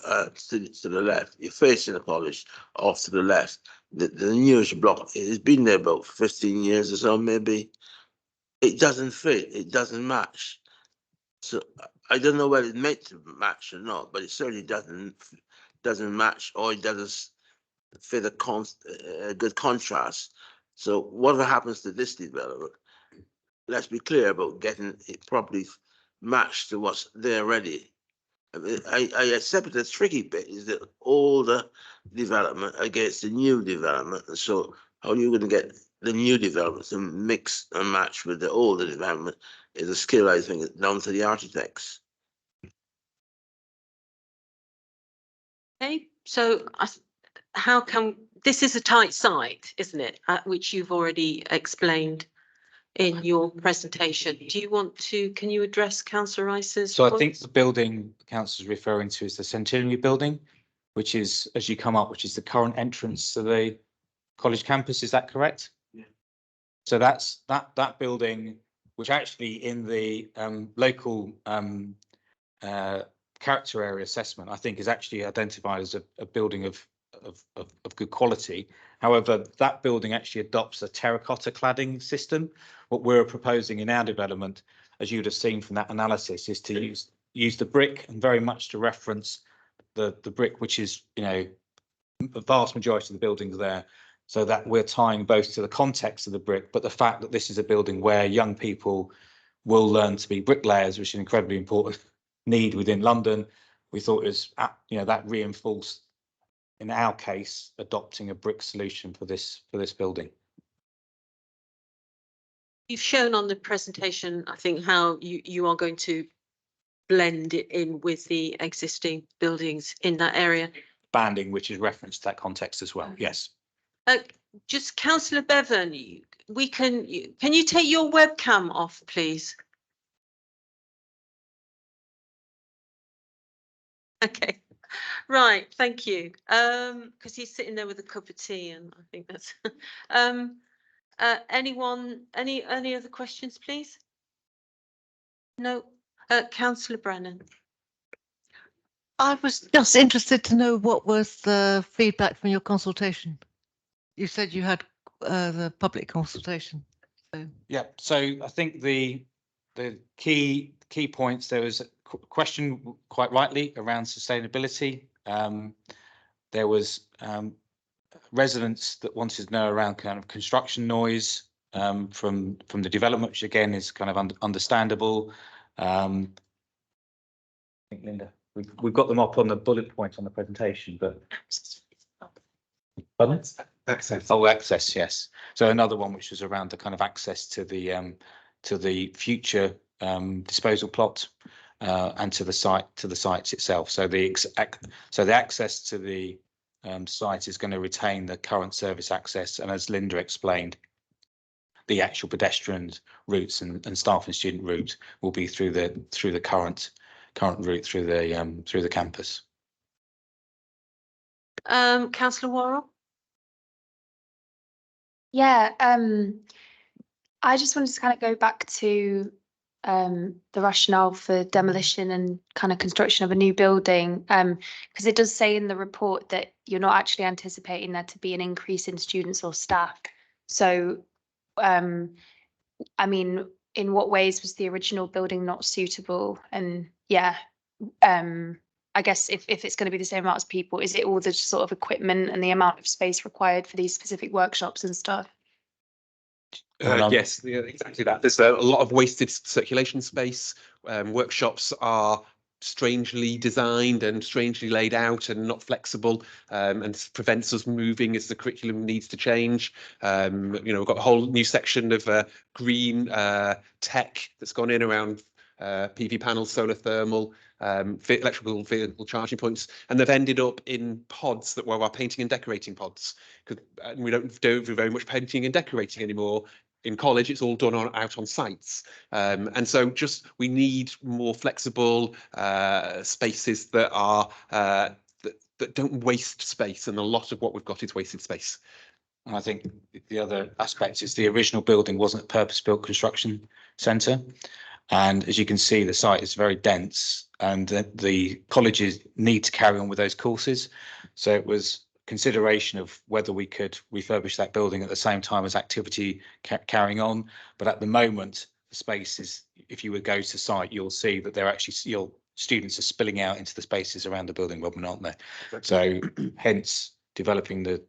Speaker 2: to the left, you're facing the college off to the left. The newest block, it's been there about 15 years or so, maybe. It doesn't fit, it doesn't match. So I don't know whether it's meant to match or not, but it certainly doesn't match, or it doesn't fit a good contrast. So whatever happens to this development, let's be clear about getting it properly matched to what's there already. I mean, I accept the tricky bit is the older development against the new development. And so how are you going to get the new development to mix and match with the older development is a skill, I think, down to the architects.
Speaker 1: Okay, so how can, this is a tight site, isn't it? Which you've already explained in your presentation. Do you want to, can you address Councillor Rice's
Speaker 6: So I
Speaker 1: point?
Speaker 6: think the building the councillor is referring to is the Centenary building, which is, as you come up, which is the current entrance to the college campus. Is that correct? Yeah. So that's that building, which actually in the local character area assessment, I think is actually identified as a building of good quality. However, that building actually adopts a terracotta cladding system. What we're proposing in our development, as you'd have seen from that analysis, is to use the brick and very much to reference the brick, which is, you know, a vast majority of the buildings there, so that we're tying both to the context of the brick, but the fact that this is a building where young people will learn to be bricklayers, which is an incredibly important need within London. We thought it was, you know, that reinforced, in our case, adopting a brick solution for this building.
Speaker 1: You've shown on the presentation, I think, how you are going to blend it in with the existing buildings in that area.
Speaker 6: Banding, which is referenced to that context as well. Yes.
Speaker 1: Just Councillor Bevan, can you take your webcam off, please? Okay. Right, thank you. Because he's sitting there with a cup of tea, and I think that's anyone, any other questions, please? No. Councillor Brennan.
Speaker 7: I was just interested to know what was the feedback from your consultation. You said you had the public consultation. So.
Speaker 6: Yeah, so I think the key points, there was a question quite rightly around sustainability. There was residents that wanted to know around kind of construction noise from the development, which again is kind of understandable. I think, Linda, we've got them up on the bullet point on the presentation, but pardon? Access. Oh, access, yes. So another one which was around the kind of access to the future disposal plot and to the sites itself. So the access to the site is going to retain the current service access, and as Linda explained, the actual pedestrian routes and staff and student route will be through the current route through the campus.
Speaker 1: Councillor Worrell.
Speaker 5: Yeah, I just wanted to kind of go back to the rationale for demolition and kind of construction of a new building, because it does say in the report that you're not actually anticipating there to be an increase in students or staff. So, I mean, in what ways was the original building not suitable? And yeah, I guess if it's going to be the same amount as people, is it all the sort of equipment and the amount of space required for these specific workshops and stuff?
Speaker 18: Yes, yeah, exactly that. There's a lot of wasted circulation space. Workshops are strangely designed and strangely laid out and not flexible, and prevents us moving as the curriculum needs to change. You know, we've got a whole new section of green tech that's gone in around PV panels, solar thermal, electrical vehicle charging points, and they've ended up in pods that were our painting and decorating pods, because we don't do very much painting and decorating anymore. In college, it's all done out on sites. And so just we need more flexible spaces that are that don't waste space, and a lot of what we've got is wasted space.
Speaker 6: And I think the other aspect is the original building wasn't a purpose-built construction centre. And as you can see, the site is very dense, and the colleges need to carry on with those courses. So it was consideration of whether we could refurbish that building at the same time as activity carrying on. But at the moment, the space is, if you would go to site, you'll see that they're actually, students are spilling out into the spaces around the building, Robin, aren't they? So hence developing the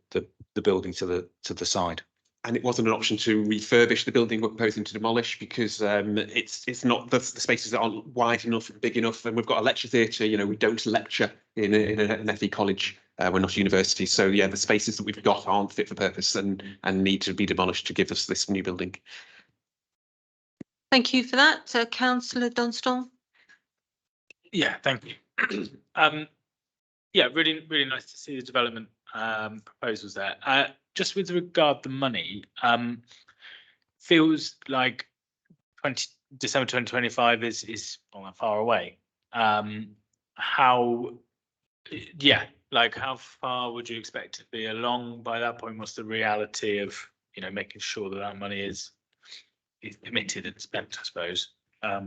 Speaker 6: building to the side.
Speaker 18: And it wasn't an option to refurbish the building we're proposing to demolish, because it's not the spaces that aren't wide enough and big enough. And we've got a lecture theatre. You know, we don't lecture in an FE college. We're not a university, so yeah, the spaces that we've got aren't fit for purpose and need to be demolished to give us this new building.
Speaker 1: Thank you for that, Councillor Dunstall.
Speaker 21: Yeah, thank you. Yeah, really nice to see the development proposals there. Just with regard to the money, feels like December 2025 is not that far away. How far would you expect to be along by that point? What's the reality of, you know, making sure that that money is committed and spent, I suppose?
Speaker 18: I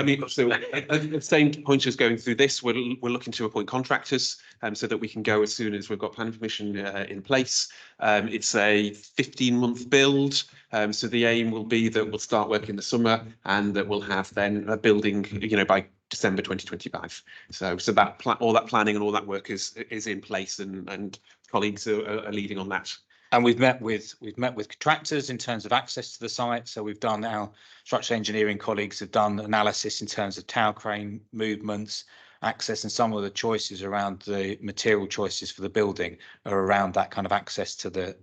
Speaker 18: mean, so at the same point as going through this, we're looking to appoint contractors so that we can go as soon as we've got planning permission in place. It's a 15-month build, so the aim will be that we'll start work in the summer and that we'll have then a building, you know, by December 2025. So that all that planning and all that work is in place, and colleagues are leading on that.
Speaker 6: And we've met with contractors in terms of access to the site. So we've done, our structural engineering colleagues have done analysis in terms of tower crane movements, access, and some of the choices around the material choices for the building are around that kind of access to the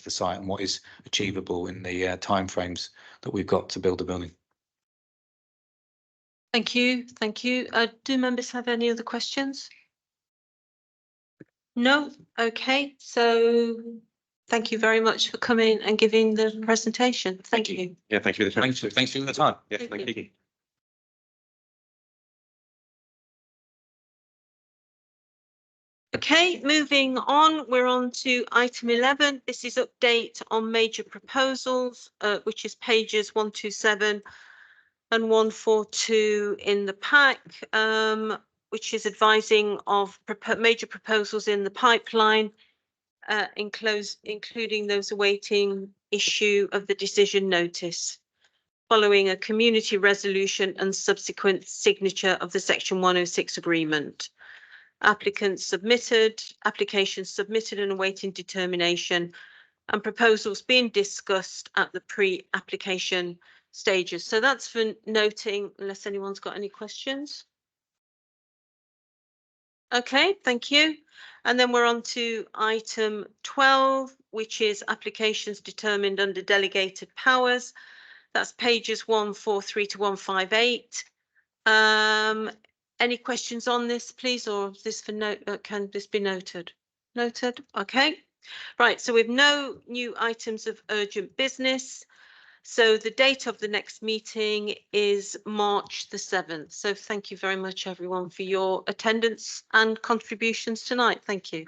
Speaker 6: site and what is achievable in the timeframes that we've got to build the building.
Speaker 1: Thank you. Do members have any other questions? No? Okay, so thank you very much for coming and giving the presentation. Thank you.
Speaker 18: Yeah, thank you for the time.
Speaker 6: Thanks for the time.
Speaker 18: Yes, thank you.
Speaker 1: Okay, moving on, we're on to item 11. This is update on major proposals, which is pages 127 and 142 in the pack, which is advising of major proposals in the pipeline, including those awaiting issue of the decision notice following a community resolution and subsequent signature of the Section 106 agreement. Applications submitted and awaiting determination, and proposals being discussed at the pre-application stages. So that's for noting, unless anyone's got any questions. Okay, thank you. And then we're on to item 12, which is applications determined under delegated powers. That's pages 143 to 158. Any questions on this, please, or is this for can this be noted? Noted. Okay. Right. So we've no new items of urgent business. So the date of the next meeting is March the 7th. So thank you very much, everyone, for your attendance and contributions tonight. Thank you.